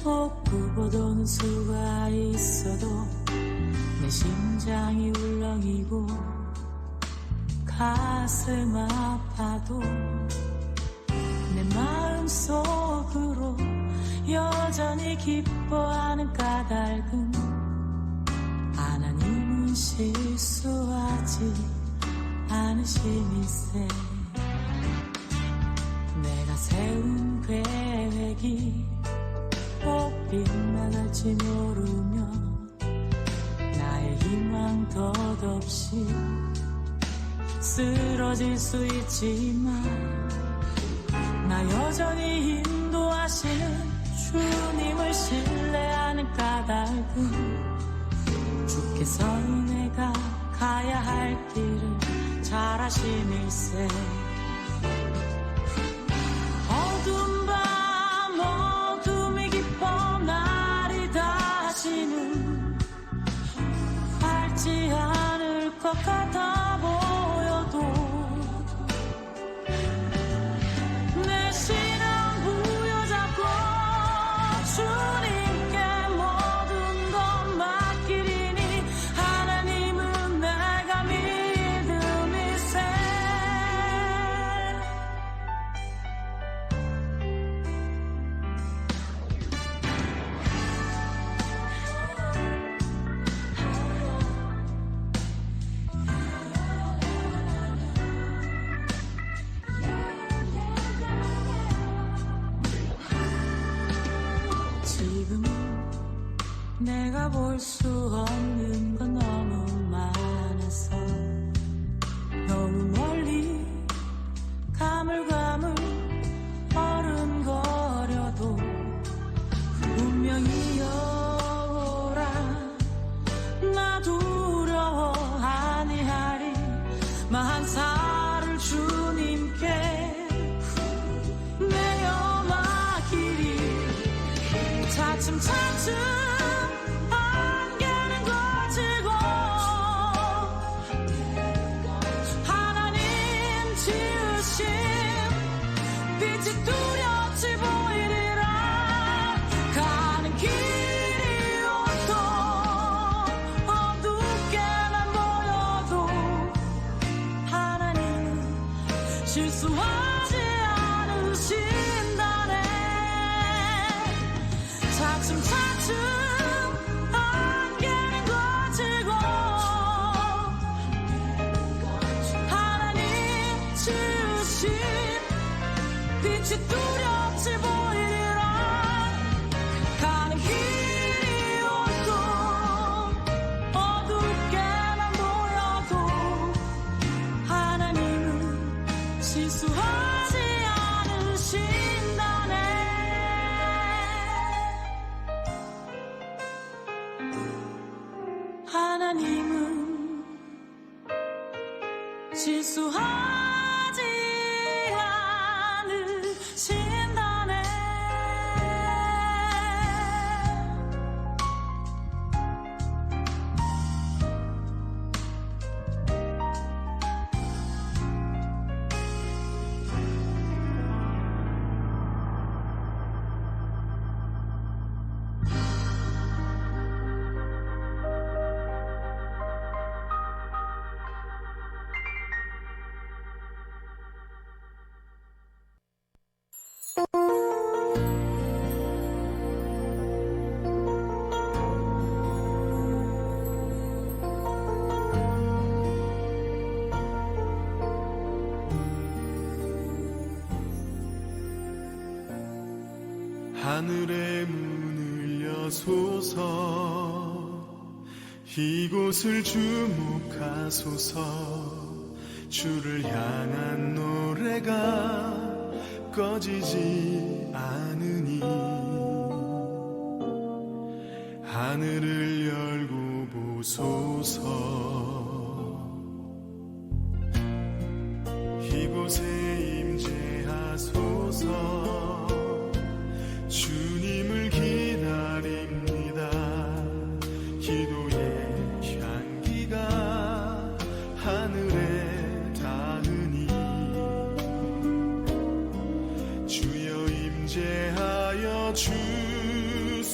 옥구보도는 수가 있어도 내 심장이 울렁이고 가슴 아파도 내 마음속으로 여전히 기뻐하는 까닭은 하나님은 실수하지 않으심일세. 내가 세운 계획이 꼭 빗나갈지 모르며 나의 희망 덧없이 쓰러질 수 있지만 나 여전히 인도하시는 주님을 신뢰하는 까닭은 주께서 내가 가야 할 길을 잘 아심일세. 어두운 밤 어둠이 깊어 날이 다시는 밝지 않을 것 같아 보여도 내 신앙 부여잡고 주님께 모든 것 맡기리니 하나님은 내가 믿음일세. 지금은 내가 볼 수 없는 건 너무 많아서 너무 멀리 가물가물 어른거려도 분명히 여호라 나 두려워 아니하리. 마한 살을 주님께 내어 맡기리. 차츰차츰 안개는 거칠고 하나님 지으신 빛이 뚜렷이 보이리라. 가는 길이 온통 어둡게만 보여도 하나님은 실수하지 않으신다네. 차츰차츰 안개는 거칠고 하나님 지으신 빛이 뚜렷이 보이리라. 가는 길이 온통 어둡게만 보여도 하나님은 실수하지 않으신다네. 하나님은 실수하지 않으신다네. 하늘의 문을 여소서 이곳을 주목하소서. 주를 향한 노래가 꺼지지 않으니 하늘을 열고 보소서. 이곳에 임재하소서. 주님을 기다립니다. 기도의 향기가 하늘에 닿으니 주여 임재하여 주소서.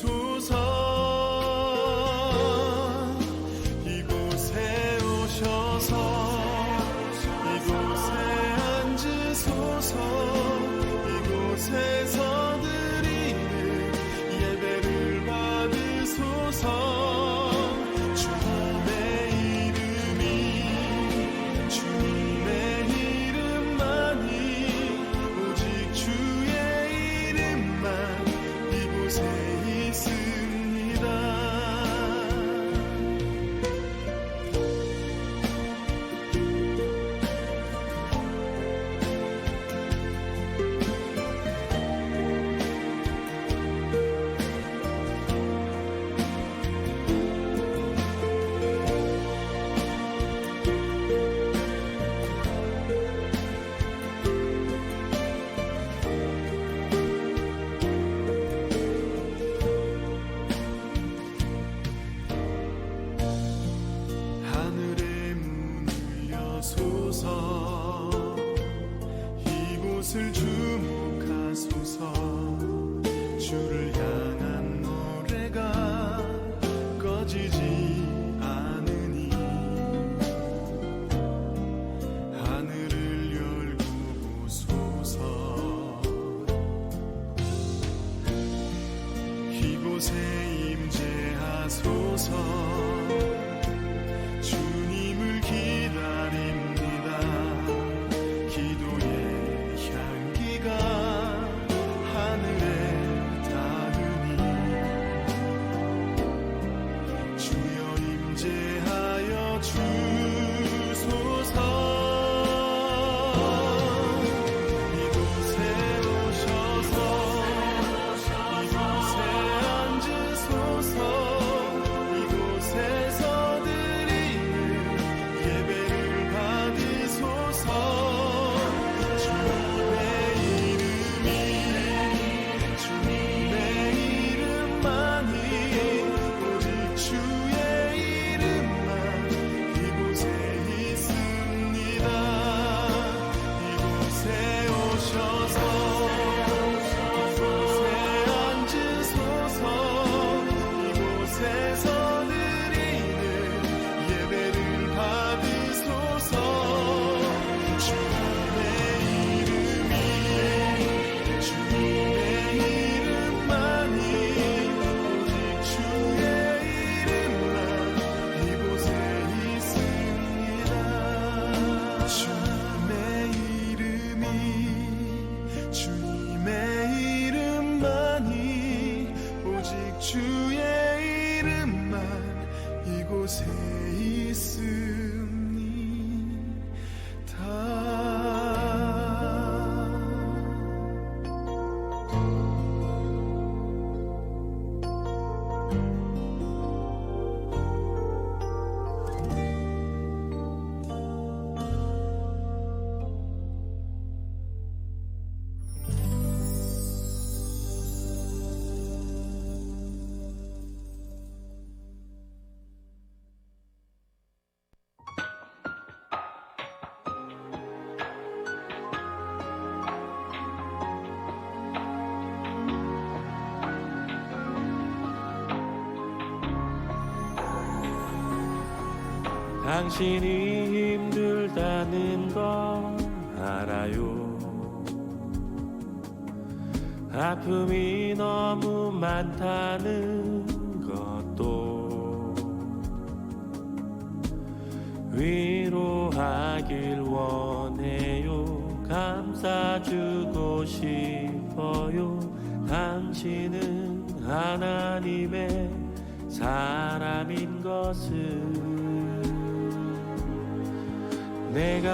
이곳에 임재하소서. 주님을 기다립니다. 기도의 향기가 하늘에 닿으니 주여 임재하여 주소서. 이곳에 오셔서 이곳에 앉으소서. 이곳에서 드리는 예배를 받으소서. 주님의 이름이 주님의 이름만이 오직 주의 이름만 이곳에 있습니다. 이곳에 오셔서 이곳에 앉으소서. 이곳에서 드리는 예배를 받으소서. 주님의 이름이 주님의 이름만이 오직 주의 이름만 이곳에 있습니다. 주님의 이름이 주님의 이름만이 오직 주의 이름만 이곳에 당신이 힘들다는 걸 알아요. 아픔이 너무 많다는 것도 위로하길 원해요. 감싸주고 싶어요. 당신은 하나님의 사람인 것을 내가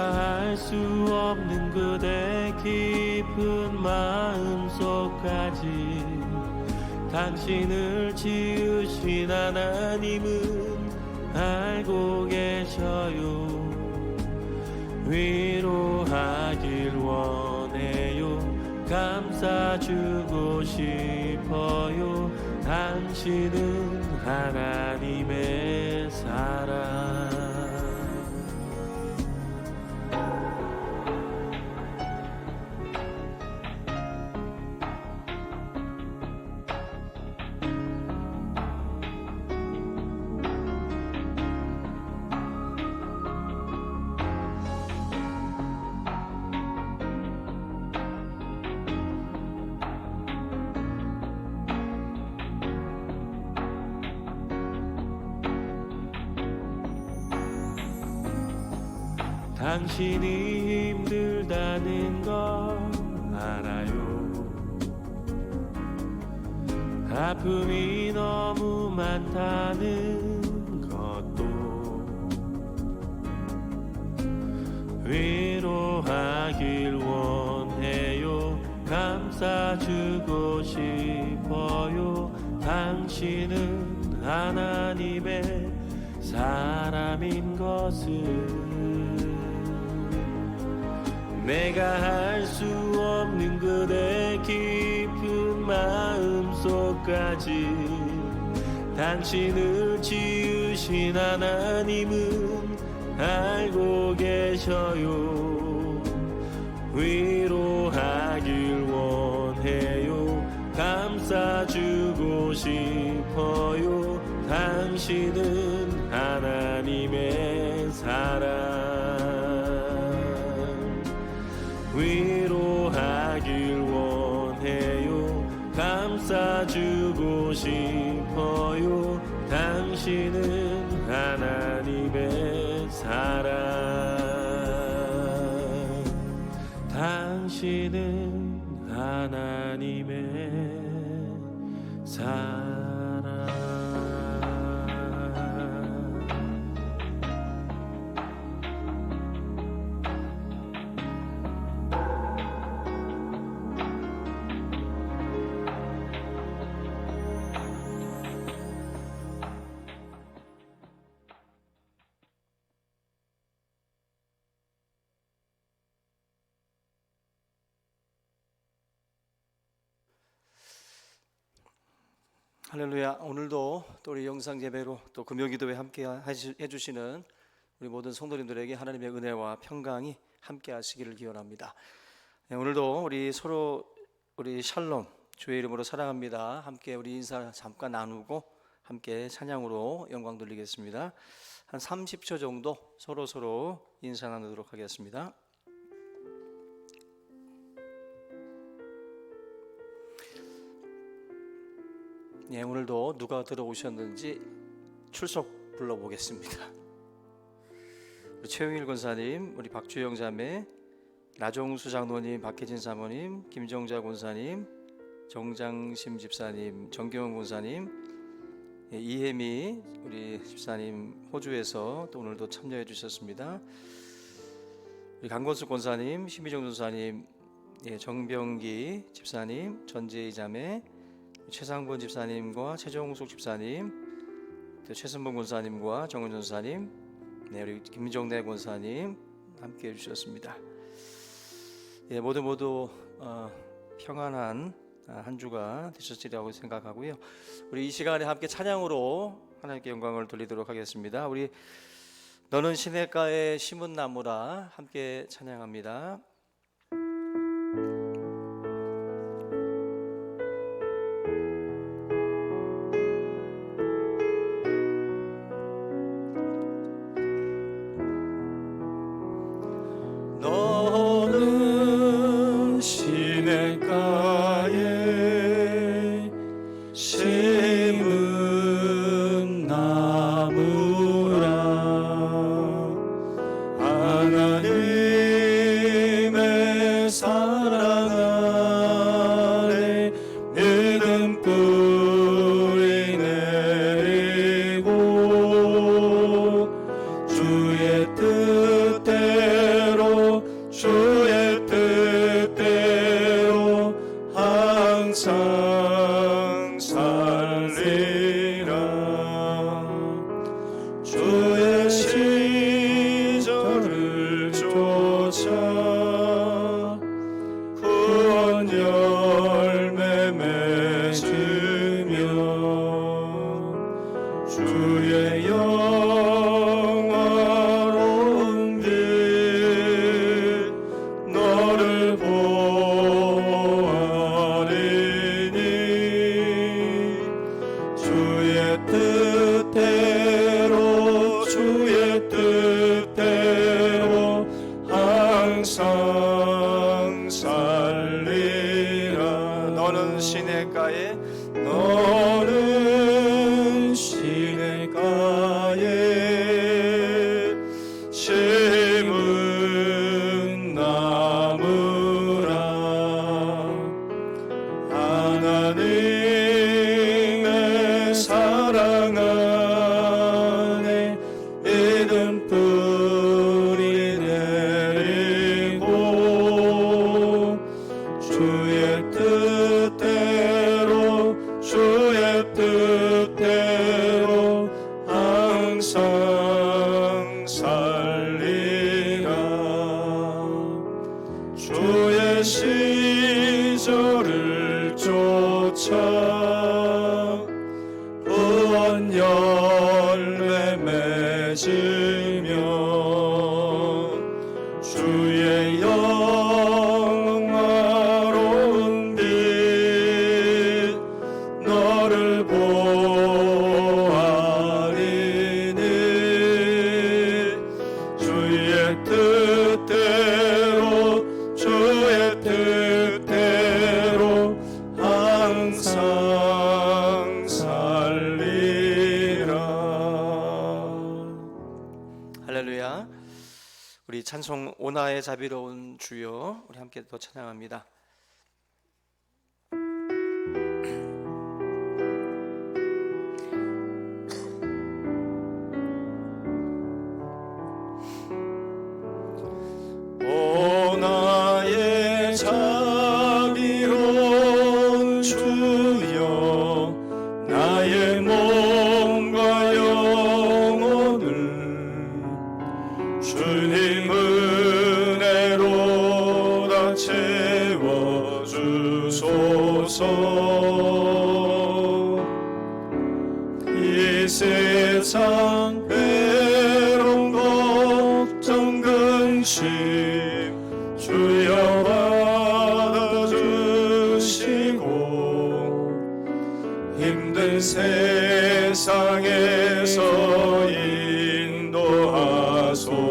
알 수 없는 그대 깊은 마음속까지 당신을 지으신 하나님은 알고 계셔요. 위로하길 원해요. 감싸주고 싶어요. 당신은 하나님의 사랑. 당신이 힘들다는 걸 알아요. 아픔이 너무 많다는 것도 위로하길 원해요. 감싸주고 싶어요. 당신은 하나님의 사람인 것을 내가 알 수 없는 그대 깊은 마음속까지 당신을 지으신 하나님은 알고 계셔요. 위로하길 원해요. 감싸주고 싶어요. 당신은 하나님의 사랑. 위로하길 원해요. 감싸주고 싶어요. 살아. 할렐루야. 오늘도 또 우리 영상 예배로 또 금요기도에 함께 해주시는 우리 모든 성도님들에게 하나님의 은혜와 평강이 함께 하시기를 기원합니다. 네, 오늘도 우리 서로 우리 샬롬 주의 이름으로 사랑합니다. 함께 우리 인사 잠깐 나누고 함께 찬양으로 영광 돌리겠습니다. 한 30초 정도 서로 인사 나누도록 하겠습니다. 네, 오늘도 누가 들어오셨는지 출석 불러보겠습니다. 우리 최용일 권사님, 우리 박주영 자매, 나종수 장로님, 박혜진 사모님, 김정자 권사님, 정장심 집사님, 정경원 권사님, 이혜미 우리 집사님 호주에서 또 오늘도 참여해 주셨습니다. 우리 강건수 권사님, 심희정 전사님, 정병기 집사님, 전재희 자매, 최상본 집사님과 최종숙 집사님, 또 최선봉 권사님과 정은 전사님, 우리 김정래 권사님 함께 해주셨습니다. 모두 평안한 한 주가 되셨으리라고 생각하고요. 우리 이 시간에 함께 찬양으로 하나님께 영광을 돌리도록 하겠습니다. 우리 너는 시냇가에 심은 나무라 함께 찬양합니다. 너는 시냇가에 심은 나무라 하나님의 사랑 안에 믿음 뿌리 내리고 주의 뜻대로 주의 뜻대로 항상 살리라. 주의 시절을 쫓아 구원 열매 맺으며 주의 영화로운 빛 너를 보아리니 주의 뜻대로 주의 뜻대로 항상 살리라. 너는 시냇가에 심은 나무라 하나님의 사랑 안에 믿음 뿌리 내리고 주의 뜻대로 주의 뜻대로 항상 살리라. 주의 시절을 쫓아 구원 열매 맺으며 주의 영화로운 빛 너를 보아리니 주의 뜻대로 주의 뜻대로 항상 살리라. 할렐루야. 우리 찬송 오나의 자비로운 주여 우리 함께 더 찬양합니다. 세상 외로운 걱정 근심 주여 받아주시고 힘든 세상에서 인도하소서.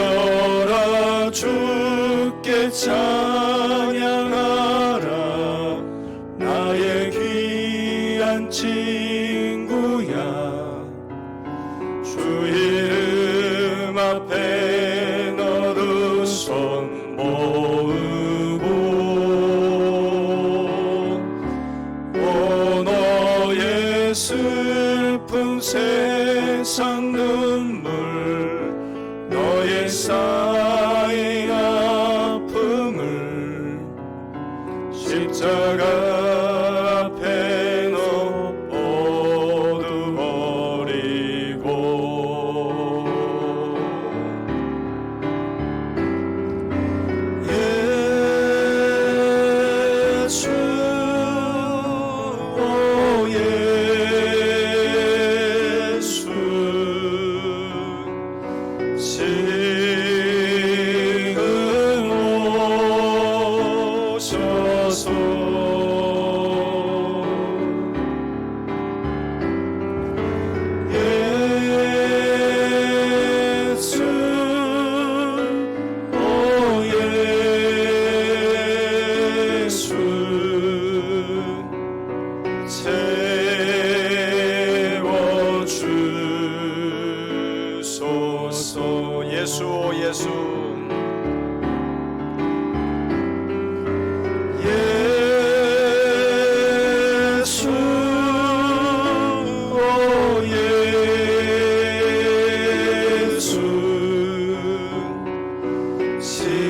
모여라 주께 찬양하라 나의 귀한 친구야 주 이름 앞에 너도 손 모으고 오 너의 슬픈 세상 눈물 너의 쌓인 아픔을 십자가 앞에 너 모두 버리고 예수 오 예수 지금 오셔서 예수 오 예수 채워주소서. 예수 오 예수 예수 오 예수 지금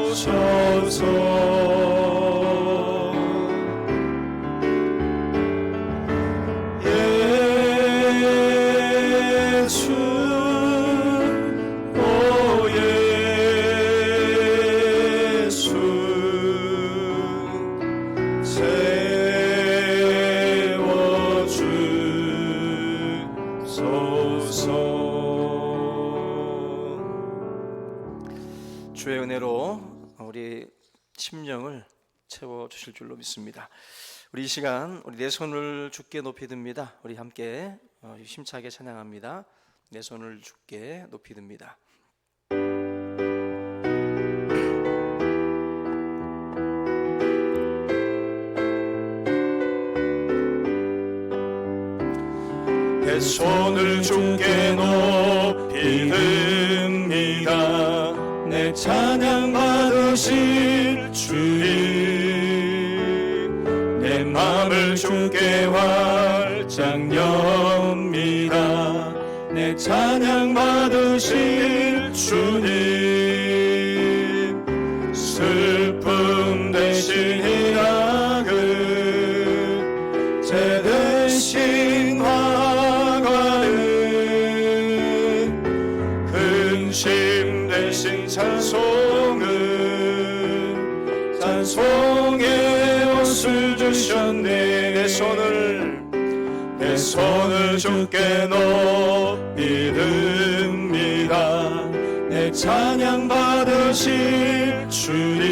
오셔서 예수 오 예수 채워주소서. 주의 은혜로 우리 심령을 채워주실 줄로 믿습니다. 우리 이 시간 우리 내 손을 주께 높이 듭니다. 우리 함께 힘차게 찬양합니다. 내 손을 주께 높이 듭니다. 내 손을 주께 높이 듭니다. 내 찬양 받으실 주님 내 맘을 주께 활짝 엽니다. 내 찬양 받으실 주님 슬픔 대신 희락을 제 대신 화관을 근심 대신 찬송의 옷을 주셨네. 내 손을 주께 높이 듭니다. 내 찬양 받으실 주님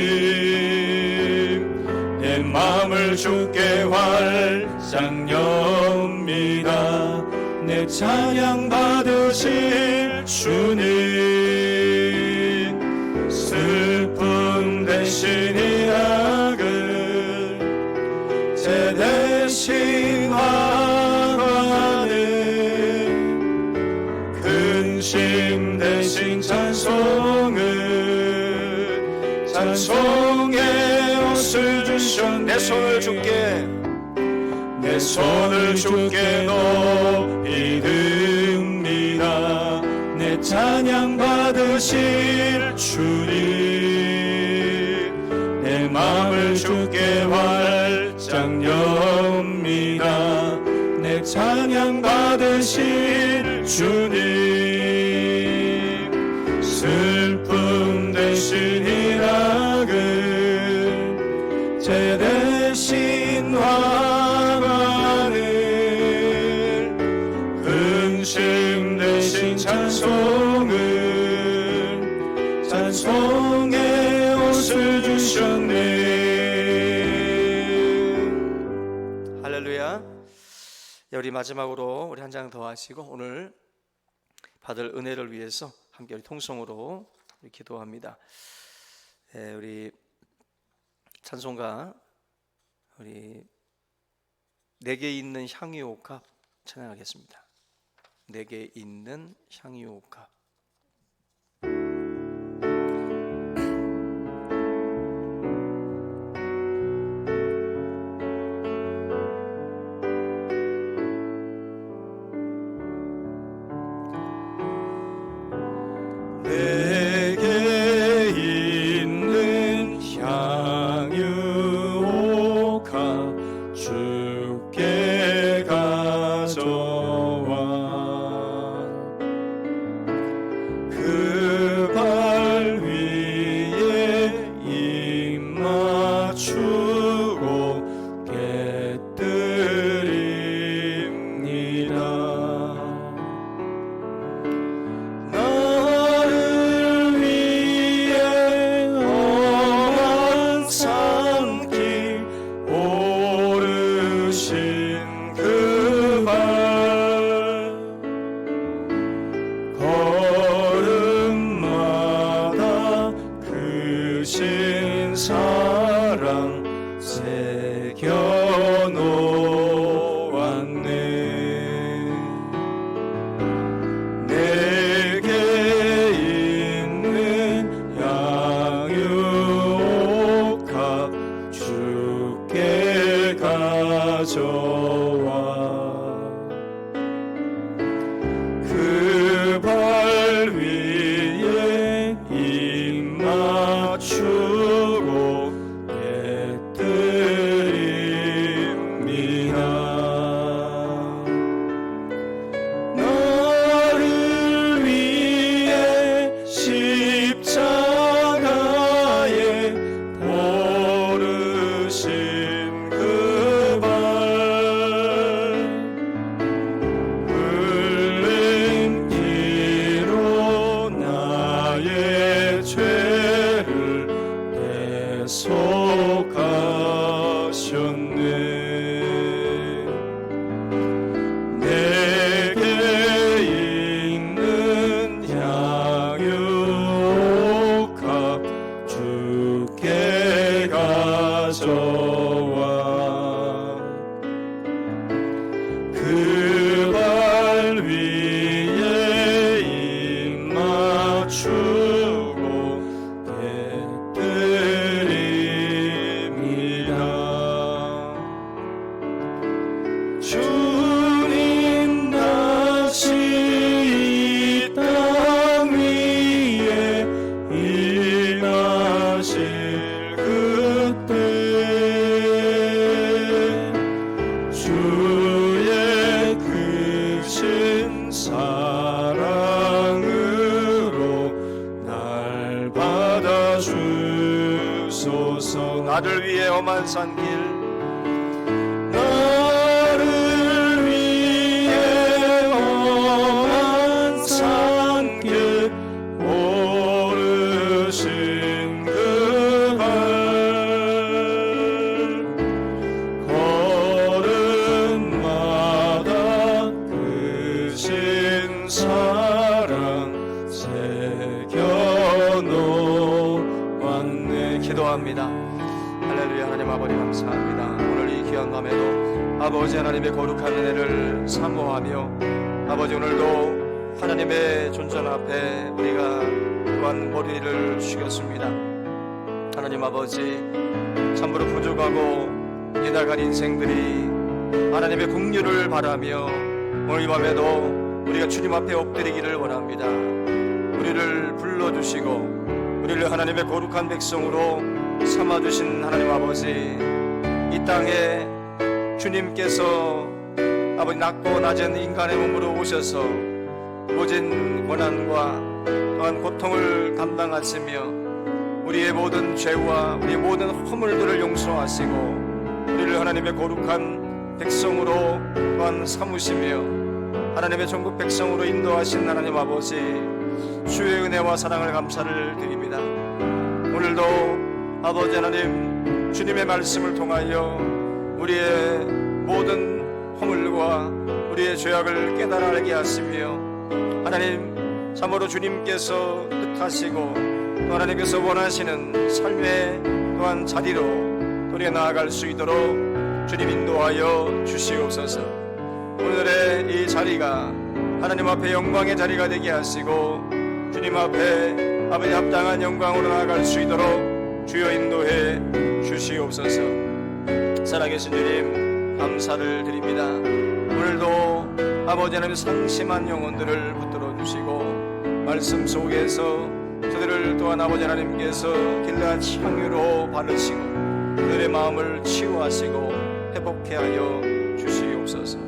내 맘을 주께 활짝 엽니다. 내 찬양 받으실 주님 근심 대신 찬송의 옷을 주셨네. 내 손을 주께 내 손을 주께 높이 듭니다. 내 찬양 받으실 주님, 내 마음을 주께 활짝 엽니다. 내 찬양 받으실 주님, 슬픔 대신 희락을 제 대신 화관을 근심 대신 찬송의 옷을 주셨네. 할렐루야. 우리 마지막으로 우리 한 장 더 하시고 오늘 받을 은혜를 위해서 함께 우리 통성으로 우리 기도합니다. 우리 찬송가 우리 내게 있는 향유옥합 찬양하겠습니다. 내게 있는 향유옥합. 내게 있는 향유옥합 주께 가져와 그 발 위에 입 맞추고 깨뜨립니다. 나를 위해 험한 산길 오르신 그 발, 걸음마다 크신 사랑 새겨놓았네. 내게 있는 향유옥합 주께 가져와 그 발 위에 입 맞추고 깨뜨립니다. 나를 위해 십자가에 오르신 그 발, 흘린 피로 나의 죄를 대속하셨네. 내게 있는 향유옥합 주께 가져와 그 발 위에 입 맞추고 깨뜨립니다. 주님 다시 이 땅 위에 임하실 그때 주의 크신 사랑으로 날 받아주소서. 나를 위해 험한 산길 나를 위해 험한 산길 오르신 그 발, 걸음마다 크신 사랑 새겨놓았네. 기도합니다. 할렐루야. 하나님 아버지 감사합니다. 오늘 이 귀한 밤에도 아버지 하나님의 거룩한 은혜를 사모하며 아버지 오늘도 하나님의 존전 앞에 우리가 또한 머리를 숙였습니다. 하나님 아버지, 참으로 부족하고 이나간 인생들이 하나님의 긍휼을 바라며 오늘 이 밤에도 우리가 주님 앞에 엎드리기를 원합니다. 우리를 불러주시고 우리를 하나님의 거룩한 백성으로 삼아주신 하나님 아버지, 이 땅에 주님께서 아버지 낮고 낮은 인간의 몸으로 오셔서 모진 고난과 또한 고통을 감당하시며 우리의 모든 죄와 우리의 모든 허물들을 용서하시고 우리를 하나님의 거룩한 백성으로 또한 삼으시며 하나님의 전국 백성으로 인도하신 하나님 아버지, 주의 은혜와 사랑을 감사를 드립니다. 오늘도 아버지 하나님, 주님의 말씀을 통하여 우리의 모든 허물과 우리의 죄악을 깨달아 알게 하시며 하나님, 참으로 주님께서 뜻하시고 또 하나님께서 원하시는 삶의 또한 자리로 우리가 나아갈 수 있도록 주님 인도하여 주시옵소서. 오늘의 이 자리가 하나님 앞에 영광의 자리가 되게 하시고 주님 앞에 아버지 합당한 영광으로 나아갈 수 있도록 주여 인도해 주시옵소서. 살아계신 주님, 감사를 드립니다. 오늘도 아버지 하나님 상심한 영혼들을 붙들어 주시고 말씀 속에서 그들을 또한 아버지 하나님께서 길앗 향유로 바르시고 그들의 마음을 치유하시고 회복케 하여 주시옵소서.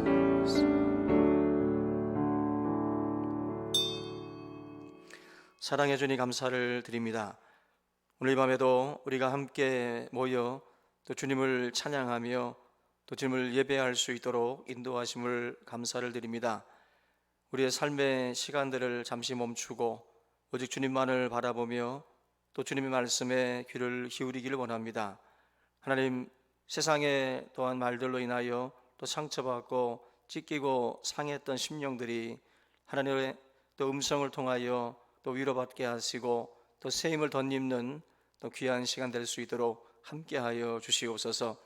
사랑해 주니 감사를 드립니다. 오늘 밤에도 우리가 함께 모여 또 주님을 찬양하며 또 주님을 예배할 수 있도록 인도하심을 감사를 드립니다. 우리의 삶의 시간들을 잠시 멈추고 오직 주님만을 바라보며 또 주님의 말씀에 귀를 기울이기를 원합니다. 하나님, 세상의 또한 말들로 인하여 또 상처받고 찢기고 상했던 심령들이 하나님의 또 음성을 통하여 또 위로받게 하시고 또 새 힘을 덧입는 또 귀한 시간 될 수 있도록 함께하여 주시옵소서.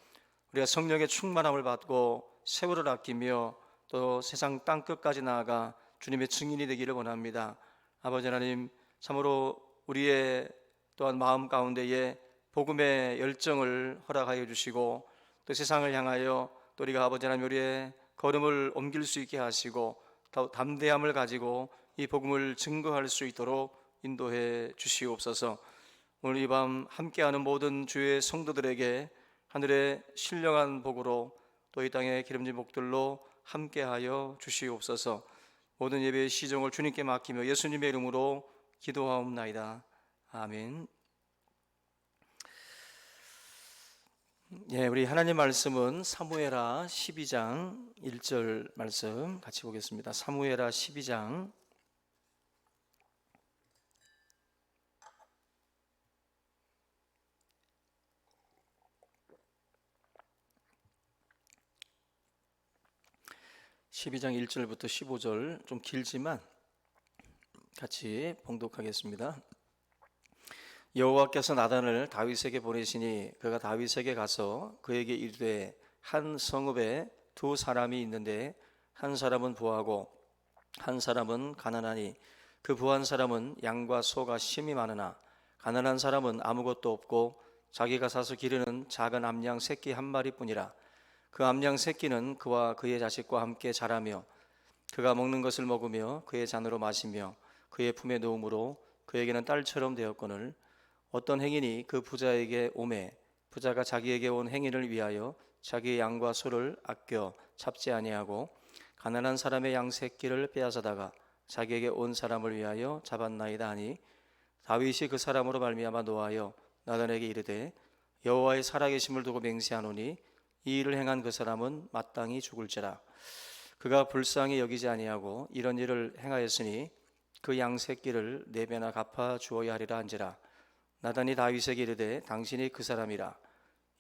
우리가 성령의 충만함을 받고 세월을 아끼며 또 세상 땅끝까지 나아가 주님의 증인이 되기를 원합니다. 아버지 하나님, 참으로 우리의 또한 마음 가운데에 복음의 열정을 허락하여 주시고 또 세상을 향하여 또 우리가 아버지 하나님 우리의 걸음을 옮길 수 있게 하시고 더 담대함을 가지고 이 복음을 증거할 수 있도록 인도해 주시옵소서. 오늘 이 밤 함께하는 모든 주의 성도들에게 하늘의 신령한 복으로 또 이 땅의 기름진 복들로 함께하여 주시옵소서. 모든 예배의 시종을 주님께 맡기며 예수님의 이름으로 기도하옵나이다. 아멘. 예, 우리 하나님 말씀은 사무엘하 12장 1절 말씀 같이 보겠습니다. 사무엘하 12장 1절부터 15절, 좀 길지만 같이 봉독하겠습니다. 여호와께서 나단을 다윗에게 보내시니 그가 다윗에게 가서 그에게 이르되 한 성읍에 두 사람이 있는데 한 사람은 부하고 한 사람은 가난하니 그 부한 사람은 양과 소가 심이 많으나 가난한 사람은 아무것도 없고 자기가 사서 기르는 작은 암양 새끼 한 마리뿐이라. 그 암양 새끼는 그와 그의 자식과 함께 자라며 그가 먹는 것을 먹으며 그의 잔으로 마시며 그의 품에 누움으로 그에게는 딸처럼 되었거늘 어떤 행인이 그 부자에게 오매 부자가 자기에게 온 행인을 위하여 자기의 양과 소를 아껴 잡지 아니하고 가난한 사람의 양 새끼를 빼앗아다가 자기에게 온 사람을 위하여 잡았나이다 하니 다윗이 그 사람으로 말미암아 노하여 나단에게 이르되 여호와의 살아계심을 두고 맹세하노니 이 일을 행한 그 사람은 마땅히 죽을지라. 그가 불쌍히 여기지 아니하고 이런 일을 행하였으니 그 양 새끼를 4배나 갚아 주어야 하리라 한지라. 나단이 다윗에게 이르되 당신이 그 사람이라.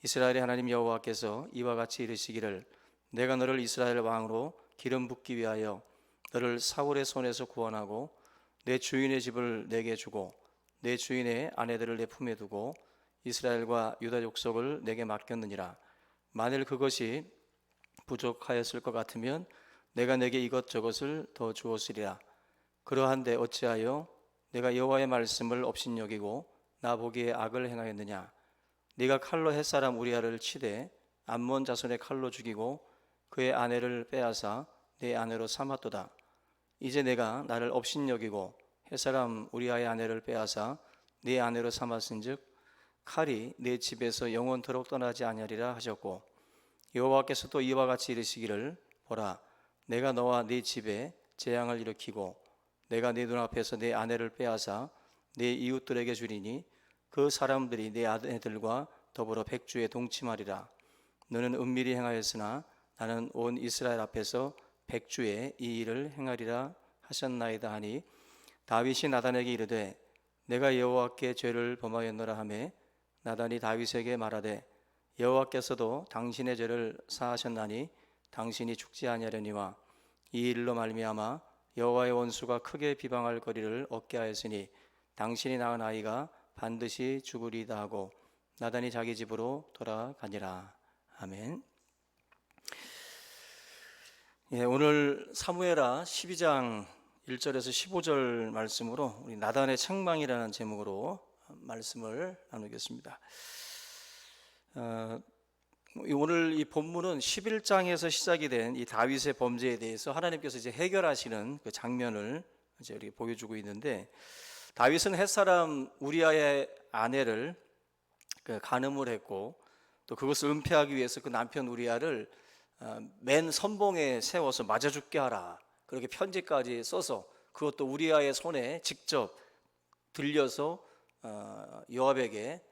이스라엘의 하나님 여호와께서 이와 같이 이르시기를 내가 너를 이스라엘 왕으로 기름 붓기 위하여 너를 사울의 손에서 구원하고 내 주인의 집을 내게 주고 내 주인의 아내들을 내 품에 두고 이스라엘과 유다 족속을 내게 맡겼느니라. 만일 그것이 부족하였을 것 같으면 내가 내게 이것저것을 더 주었으리라. 그러한데 어찌하여 내가 여호와의 말씀을 업신여기고 나 보기에 악을 행하였느냐? 네가 칼로 햇사람 우리아를 치되 암몬 자손의 칼로 죽이고 그의 아내를 빼앗아 내 아내로 삼았도다. 이제 내가 나를 업신여기고 햇사람 우리아의 아내를 빼앗아 네 아내로 삼았은즉 칼이 내 집에서 영원토록 떠나지 아니하리라 하셨고, 여호와께서 또 이와 같이 이르시기를 보라, 내가 너와 네 집에 재앙을 일으키고 내가 네 눈앞에서 내 아내를 빼앗아 네 이웃들에게 주리니 그 사람들이 내 아내들과 더불어 백주에 동침하리라. 너는 은밀히 행하였으나 나는 온 이스라엘 앞에서 백주에 이 일을 행하리라 하셨나이다 하니, 다윗이 나단에게 이르되 내가 여호와께 죄를 범하였노라 하매 나단이 다윗에게 말하되 여호와께서도 당신의 죄를 사하셨나니 당신이 죽지 아니하려니와 이 일로 말미암아 여호와의 원수가 크게 비방할 거리를 얻게 하였으니 당신이 낳은 아이가 반드시 죽으리다 하고 나단이 자기 집으로 돌아가니라. 아멘. 오늘 사무엘하 12장 1절에서 15절 말씀으로 우리 나단의 책망이라는 제목으로 말씀을 나누겠습니다. 오늘 이 본문은 11장에서 시작이 된 이 다윗의 범죄에 대해서 하나님께서 이제 해결하시는 그 장면을 이제 우리 보여주고 있는데, 다윗은 햇사람 우리아의 아내를 간음을 했고 또 그것을 은폐하기 위해서 그 남편 우리아를 맨 선봉에 세워서 맞아 죽게 하라, 그렇게 편지까지 써서 그것도 우리아의 손에 직접 들려서 요압에게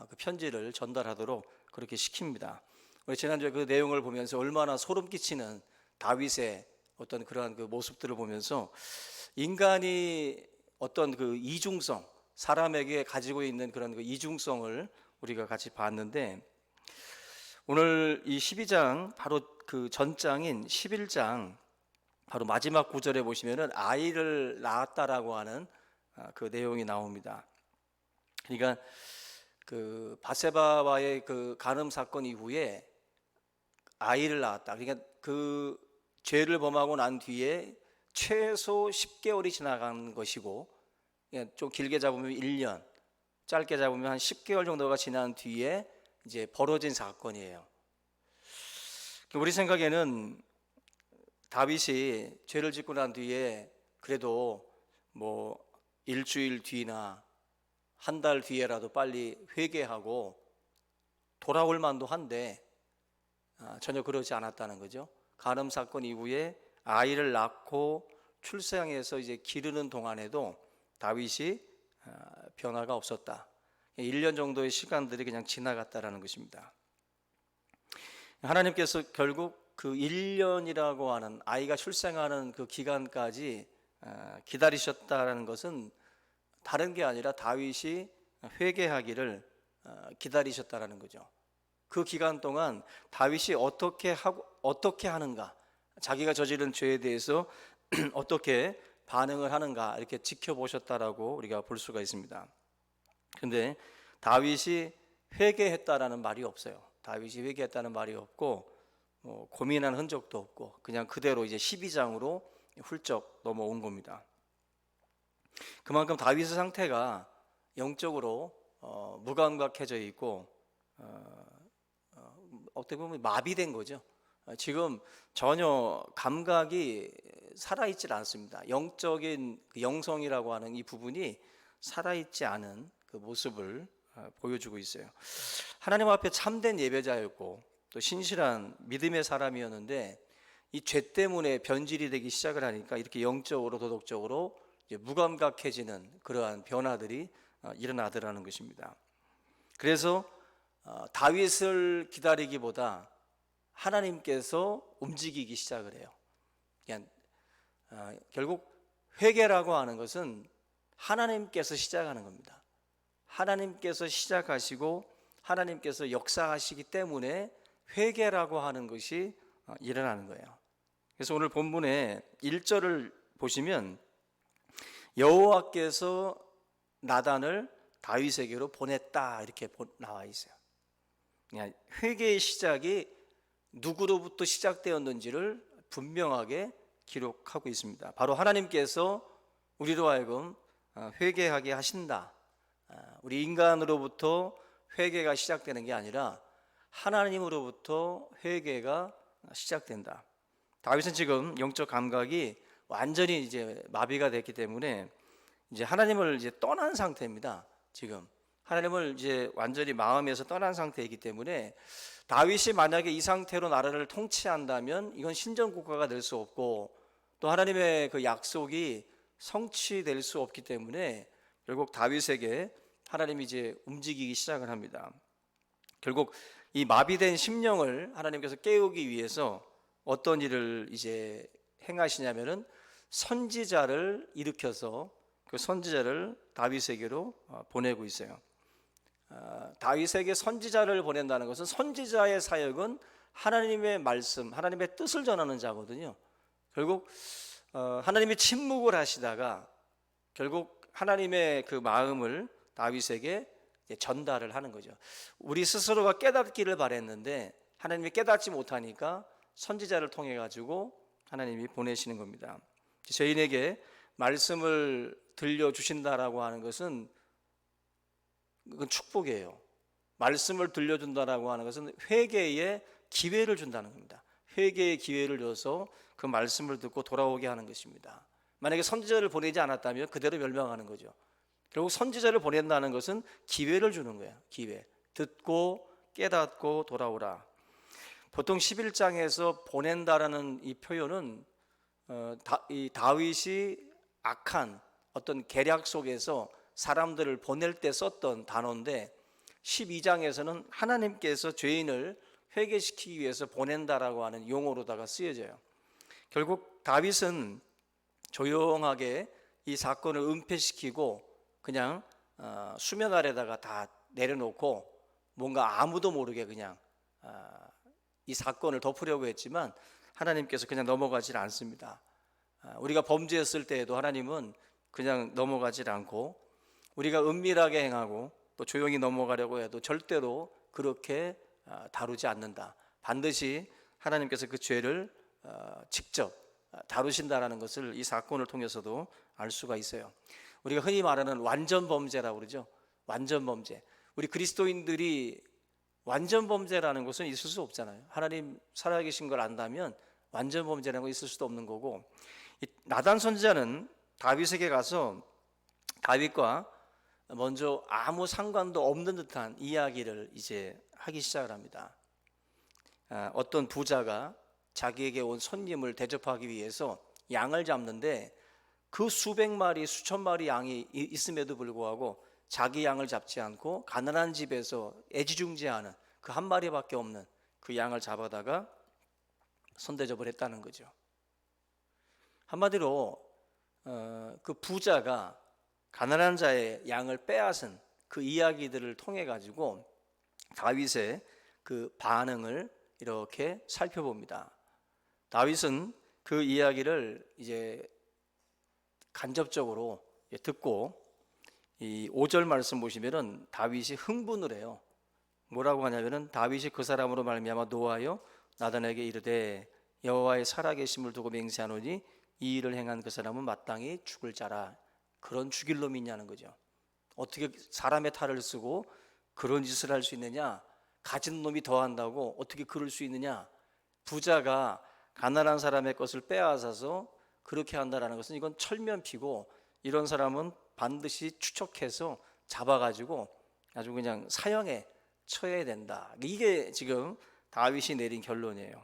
그 편지를 전달하도록 그렇게 시킵니다. 우리 지난주에 그 내용을 보면서 얼마나 소름 끼치는 다윗의 어떤 그러한 그 모습들을 보면서 인간이 어떤 그 이중성, 사람에게 가지고 있는 그런 그 이중성을 우리가 같이 봤는데, 오늘 이 12장 바로 그 전장인 11장 바로 마지막 구절에 보시면은 아이를 낳았다라고 하는 그 내용이 나옵니다. 그러니까 그 바세바와의 그 간음 사건 이후에 아이를 낳았다. 그러니까 그 죄를 범하고 난 뒤에 최소 10개월이 지나간 것이고, 좀 길게 잡으면 1년, 짧게 잡으면 한 10개월 정도가 지난 뒤에 이제 벌어진 사건이에요. 우리 생각에는 다윗이 죄를 짓고 난 뒤에 그래도 뭐 일주일 뒤나 한 달 뒤에라도 빨리 회개하고 돌아올 만도 한데 전혀 그러지 않았다는 거죠. 간음 사건 이후에 아이를 낳고 출생해서 이제 기르는 동안에도 다윗이 변화가 없었다. 1년 정도의 시간들이 그냥 지나갔다라는 것입니다. 하나님께서 결국 그 1년이라고 하는 아이가 출생하는 그 기간까지 기다리셨다라는 것은 다른 게 아니라 다윗이 회개하기를 기다리셨다라는 거죠. 그 기간 동안 다윗이 어떻게 하는가, 자기가 저지른 죄에 대해서 어떻게 반응을 하는가 이렇게 지켜보셨다라고 우리가 볼 수가 있습니다. 그런데 다윗이 회개했다라는 말이 없어요. 다윗이 회개했다는 말이 없고 고민한 흔적도 없고 그냥 그대로 이제 12장으로 훌쩍 넘어온 겁니다. 그만큼 다윗의 상태가 영적으로 무감각해져 있고 어떻게 보면 마비된 거죠. 지금 전혀 감각이 살아있지 않습니다. 영적인 그 영성이라고 하는 이 부분이 살아있지 않은 그 모습을 보여주고 있어요. 하나님 앞에 참된 예배자였고 또 신실한 믿음의 사람이었는데 이 죄 때문에 변질이 되기 시작을 하니까 이렇게 영적으로 도덕적으로 이제 무감각해지는 그러한 변화들이 일어나더라는 것입니다. 그래서 다윗을 기다리기보다 하나님께서 움직이기 시작을 해요. 그냥 결국 회개라고 하는 것은 하나님께서 시작하는 겁니다. 하나님께서 시작하시고 하나님께서 역사하시기 때문에 회개라고 하는 것이 일어나는 거예요. 그래서 오늘 본문의 1절을 보시면 여호와께서 나단을 다윗에게로 보냈다 이렇게 나와 있어요. 그냥 회개의 시작이 누구로부터 시작되었는지를 분명하게 기록하고 있습니다. 바로 하나님께서 우리로 하여금 회개하게 하신다. 우리 인간으로부터 회개가 시작되는 게 아니라 하나님으로부터 회개가 시작된다. 다윗은 지금 영적 감각이 완전히 이제 마비가 됐기 때문에 이제 하나님을 이제 떠난 상태입니다. 지금 하나님을 이제 완전히 마음에서 떠난 상태이기 때문에 다윗이 만약에 이 상태로 나라를 통치한다면 이건 신전 국가가 될 수 없고 또 하나님의 그 약속이 성취될 수 없기 때문에 결국 다윗에게 하나님이 이제 움직이기 시작을 합니다. 결국 이 마비된 심령을 하나님께서 깨우기 위해서 어떤 일을 이제 행하시냐면은 선지자를 일으켜서 그 선지자를 다윗에게로 보내고 있어요. 다윗에게 선지자를 보낸다는 것은 선지자의 사역은 하나님의 말씀, 하나님의 뜻을 전하는 자거든요. 결국 하나님이 침묵을 하시다가 결국 하나님의 그 마음을 다윗에게 전달을 하는 거죠. 우리 스스로가 깨닫기를 바랬는데 하나님이 깨닫지 못하니까 선지자를 통해 가지고 하나님이 보내시는 겁니다. 저희에게 말씀을 들려주신다라고 하는 것은 그건 축복이에요. 말씀을 들려준다라고 하는 것은 회개의 기회를 준다는 겁니다. 회개의 기회를 줘서 그 말씀을 듣고 돌아오게 하는 것입니다. 만약에 선지자를 보내지 않았다면 그대로 멸망하는 거죠. 결국 선지자를 보낸다는 것은 기회를 주는 거예요. 기회. 듣고 깨닫고 돌아오라. 보통 11장에서 보낸다라는 이 표현은 이 다윗이 악한 어떤 계략 속에서 사람들을 보낼 때 썼던 단어인데 12장에서는 하나님께서 죄인을 회개시키기 위해서 보낸다라고 하는 용어로다가 쓰여져요. 결국 다윗은 조용하게 이 사건을 은폐시키고 그냥 수면 아래다가 다 내려놓고 뭔가 아무도 모르게 그냥 이 사건을 덮으려고 했지만 하나님께서 그냥 넘어가질 않습니다. 우리가 범죄했을 때에도 하나님은 그냥 넘어가질 않고 우리가 은밀하게 행하고 또 조용히 넘어가려고 해도 절대로 그렇게 다루지 않는다. 반드시 하나님께서 그 죄를 직접 다루신다라는 것을 이 사건을 통해서도 알 수가 있어요. 우리가 흔히 말하는 완전 범죄라고 그러죠. 완전 범죄. 우리 그리스도인들이 완전 범죄라는 것은 있을 수 없잖아요. 하나님 살아계신 걸 안다면 완전 범죄라는 거 있을 수도 없는 거고, 나단 선지자는 다윗에게 가서 다윗과 먼저 아무 상관도 없는 듯한 이야기를 이제 하기 시작을 합니다. 어떤 부자가 자기에게 온 손님을 대접하기 위해서 양을 잡는데 그 수백 마리 수천 마리 양이 있음에도 불구하고 자기 양을 잡지 않고 가난한 집에서 애지중지하는 그 한 마리밖에 없는 그 양을 잡아다가 손대접을 했다는 거죠. 한마디로 그 부자가 가난한 자의 양을 빼앗은 그 이야기들을 통해 가지고 다윗의 그 반응을 이렇게 살펴봅니다. 다윗은 그 이야기를 이제 간접적으로 듣고 이 5절 말씀 보시면은 다윗이 흥분을 해요. 뭐라고 하냐면은 다윗이 그 사람으로 말미암아 노하여 나단에게 이르되 여호와의 살아계심을 두고 맹세하노니 이 일을 행한 그 사람은 마땅히 죽을 자라. 그런 죽일 놈이 있냐는 거죠. 어떻게 사람의 탈을 쓰고 그런 짓을 할 수 있느냐? 가진 놈이 더한다고 어떻게 그럴 수 있느냐? 부자가 가난한 사람의 것을 빼앗아서 그렇게 한다라는 것은 이건 철면피고, 이런 사람은 반드시 추적해서 잡아가지고 아주 그냥 사형에 처해야 된다. 이게 지금 다윗이 내린 결론이에요.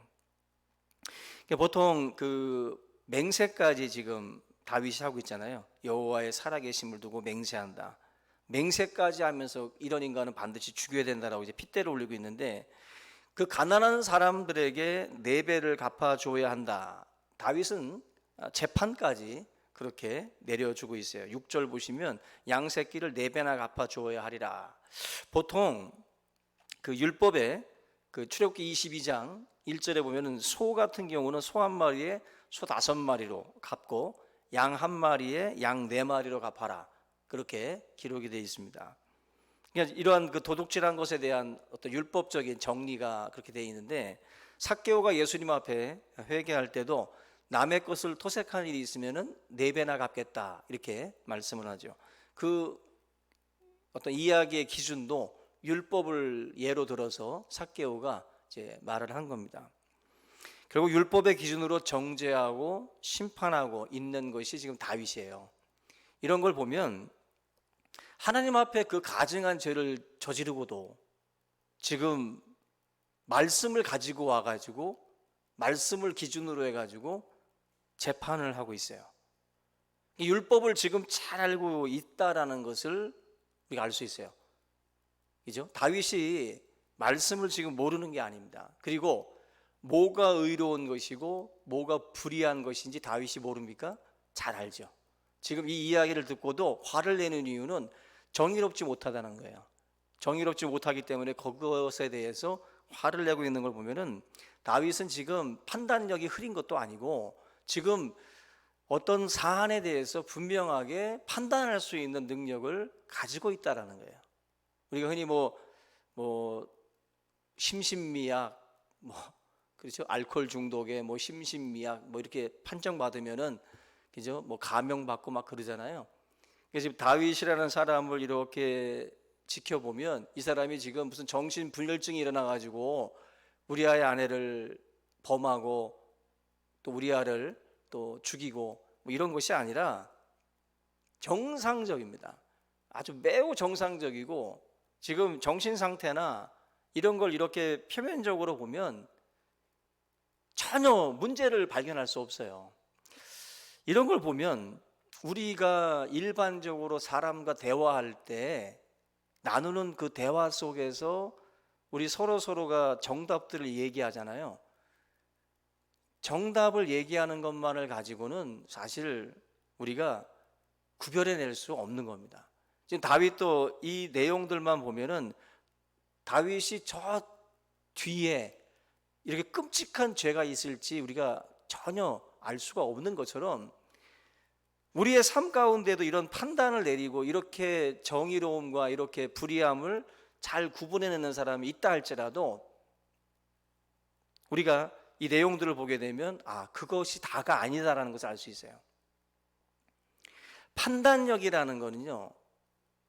보통 그 맹세까지 지금 다윗이 하고 있잖아요. 여호와의 살아계심을 두고 맹세한다. 맹세까지 하면서 이런 인간은 반드시 죽여야 된다라고 이제 핏대를 올리고 있는데, 그 가난한 사람들에게 4배를 갚아줘야 한다. 다윗은 재판까지 그렇게 내려주고 있어요. 6절 보시면 양새끼를 4배나 갚아줘야 하리라. 보통 그 율법에 그 출애굽기 22장 1절에 보면은 소 같은 경우는 소 한 마리에 소 5마리로 갚고 양 한 마리에 양 4마리로 갚아라. 그렇게 기록이 되어 있습니다. 그러니까 이러한 그 도둑질한 것에 대한 어떤 율법적인 정리가 그렇게 되어 있는데, 삭개오가 예수님 앞에 회개할 때도 남의 것을 토색하는 일이 있으면은 4배나 갚겠다 이렇게 말씀을 하죠. 그 어떤 이야기의 기준도 율법을 예로 들어서 삭개오가 이제 말을 한 겁니다. 결국 율법의 기준으로 정죄하고 심판하고 있는 것이 지금 다윗이에요. 이런 걸 보면 하나님 앞에 그 가증한 죄를 저지르고도 지금 말씀을 가지고 와가지고 말씀을 기준으로 해가지고 재판을 하고 있어요. 율법을 지금 잘 알고 있다라는 것을 우리가 알 수 있어요. 그죠? 다윗이 말씀을 지금 모르는 게 아닙니다. 그리고 뭐가 의로운 것이고 뭐가 불의한 것인지 다윗이 모릅니까? 잘 알죠. 지금 이 이야기를 듣고도 화를 내는 이유는 정의롭지 못하다는 거예요. 정의롭지 못하기 때문에 그것에 대해서 화를 내고 있는 걸 보면은 다윗은 지금 판단력이 흐린 것도 아니고 지금 어떤 사안에 대해서 분명하게 판단할 수 있는 능력을 가지고 있다라는 거예요. 우리가 흔히 뭐 심신미약 그렇죠? 알코올 중독에 심신미약 이렇게 판정받으면은 그죠? 감형받고 막 그러잖아요. 그래서 지금 다윗이라는 사람을 이렇게 지켜보면 이 사람이 지금 무슨 정신분열증이 일어나가지고 우리아의 아내를 범하고 또 우리아를 또 죽이고 이런 것이 아니라 정상적입니다. 아주 매우 정상적이고 지금 정신 상태나 이런 걸 이렇게 표면적으로 보면 전혀 문제를 발견할 수 없어요. 이런 걸 보면 우리가 일반적으로 사람과 대화할 때 나누는 그 대화 속에서 우리 서로가 정답들을 얘기하잖아요. 정답을 얘기하는 것만을 가지고는 사실 우리가 구별해낼 수 없는 겁니다. 지금 다윗도 이 내용들만 보면은 다윗이 저 뒤에 이렇게 끔찍한 죄가 있을지 우리가 전혀 알 수가 없는 것처럼 우리의 삶 가운데도 이런 판단을 내리고 이렇게 정의로움과 이렇게 불의함을 잘 구분해내는 사람이 있다 할지라도 우리가 이 내용들을 보게 되면 그것이 다가 아니다라는 것을 알 수 있어요. 판단력이라는 거는요,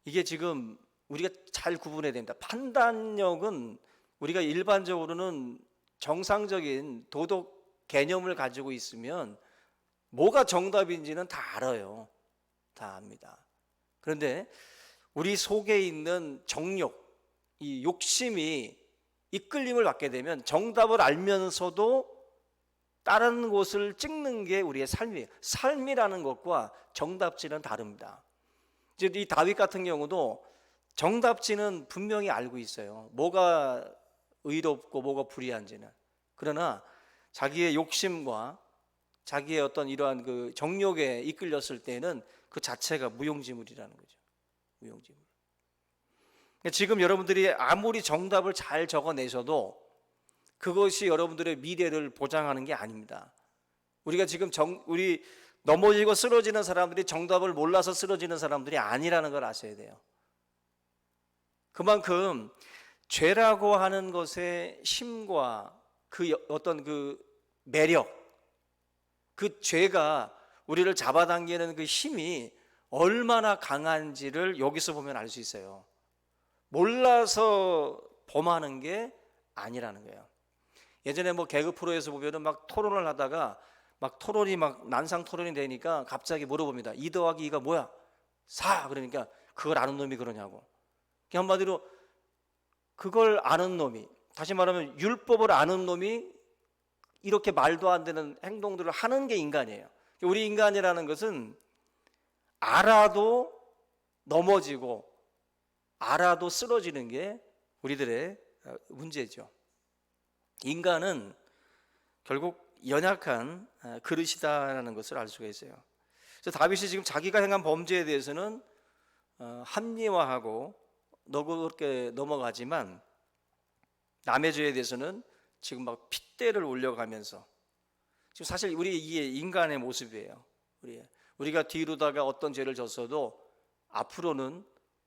이게 지금 우리가 잘 구분해야 됩니다. 판단력은 우리가 일반적으로는 정상적인 도덕 개념을 가지고 있으면 뭐가 정답인지는 다 알아요. 다 압니다. 그런데 우리 속에 있는 정욕, 이 욕심이 이끌림을 받게 되면 정답을 알면서도 다른 곳을 찍는 게 우리의 삶이에요. 삶이라는 것과 정답지는 다릅니다. 이제 이 다윗 같은 경우도 정답지는 분명히 알고 있어요. 뭐가 의롭고 뭐가 불의한지는. 그러나 자기의 욕심과 자기의 어떤 이러한 그 정욕에 이끌렸을 때는 그 자체가 무용지물이라는 거죠. 무용지물. 지금 여러분들이 아무리 정답을 잘 적어내셔도 그것이 여러분들의 미래를 보장하는 게 아닙니다. 우리가 지금 우리 넘어지고 쓰러지는 사람들이 정답을 몰라서 쓰러지는 사람들이 아니라는 걸 아셔야 돼요. 그만큼 죄라고 하는 것의 힘과 그 어떤 그 매력, 그 죄가 우리를 잡아당기는 그 힘이 얼마나 강한지를 여기서 보면 알 수 있어요. 몰라서 범하는 게 아니라는 거예요. 예전에 개그 프로에서 보면은 막 토론을 하다가 막 토론이 막 난상 토론이 되니까 갑자기 물어봅니다. 2 더하기 2가 뭐야? 4. 그러니까 그걸 아는 놈이 그러냐고. 한마디로 그걸 아는 놈이, 다시 말하면 율법을 아는 놈이 이렇게 말도 안 되는 행동들을 하는 게 인간이에요. 우리 인간이라는 것은 알아도 넘어지고 알아도 쓰러지는 게 우리들의 문제죠. 인간은 결국 연약한 그릇이다라는 것을 알 수가 있어요. 그래서 다윗이 지금 자기가 행한 범죄에 대해서는 합리화하고 너그럽게 넘어가지만 남의 죄에 대해서는 지금 막 핏대를 올려가면서, 지금 사실 우리 이게 인간의 모습이에요. 우리가 뒤로다가 어떤 죄를 졌어도 앞으로는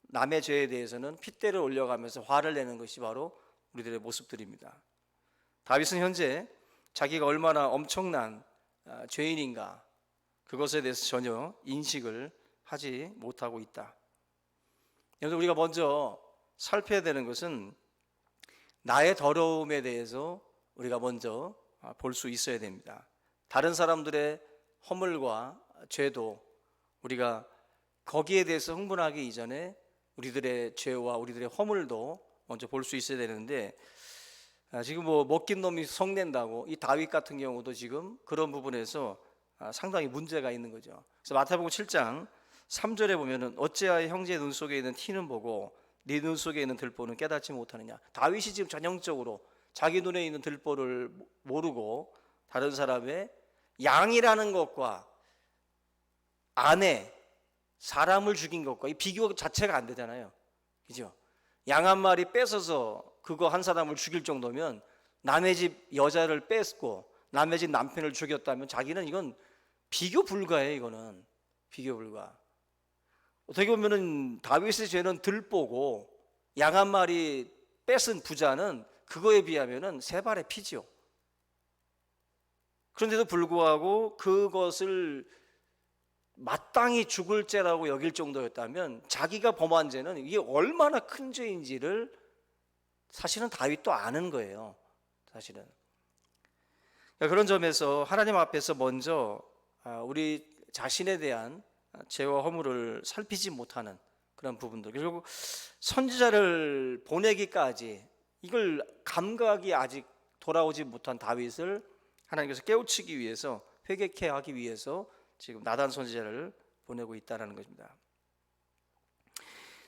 남의 죄에 대해서는 핏대를 올려가면서 화를 내는 것이 바로 우리들의 모습들입니다. 다윗은 현재 자기가 얼마나 엄청난 죄인인가, 그것에 대해서 전혀 인식을 하지 못하고 있다. 여러분, 우리가 먼저 살펴야 되는 것은 나의 더러움에 대해서 우리가 먼저 볼 수 있어야 됩니다. 다른 사람들의 허물과 죄도 우리가 거기에 대해서 흥분하기 이전에 우리들의 죄와 우리들의 허물도 먼저 볼 수 있어야 되는데, 지금 뭐 먹긴 놈이 성낸다고 이 다윗 같은 경우도 지금 그런 부분에서 상당히 문제가 있는 거죠. 그래서 마태복음 7장 3절에 보면은 어찌하여 형제의 눈 속에 있는 티는 보고 네 눈 속에 있는 들보는 깨닫지 못하느냐. 다윗이 지금 전형적으로 자기 눈에 있는 들보를 모르고 다른 사람의 양이라는 것과 아내, 사람을 죽인 것과 이 비교 자체가 안 되잖아요. 그죠? 양 한 마리 뺏어서 그거 한 사람을 죽일 정도면 남의 집 여자를 뺏고 남의 집 남편을 죽였다면 자기는 이건 비교 불가예요. 이거는 비교 불가. 어떻게 보면은 다윗의 죄는 들보고 양 한 마리 뺏은 부자는 그거에 비하면은 세 발의 피죠. 그런데도 불구하고 그것을 마땅히 죽을 죄라고 여길 정도였다면 자기가 범한 죄는 이게 얼마나 큰 죄인지를 사실은 다윗도 아는 거예요. 사실은. 그런 점에서 하나님 앞에서 먼저 우리 자신에 대한 죄와 허물을 살피지 못하는 그런 부분들, 그리고 선지자를 보내기까지 이걸 감각이 아직 돌아오지 못한 다윗을 하나님께서 깨우치기 위해서, 회개케 하기 위해서 지금 나단 선지자를 보내고 있다는 것입니다.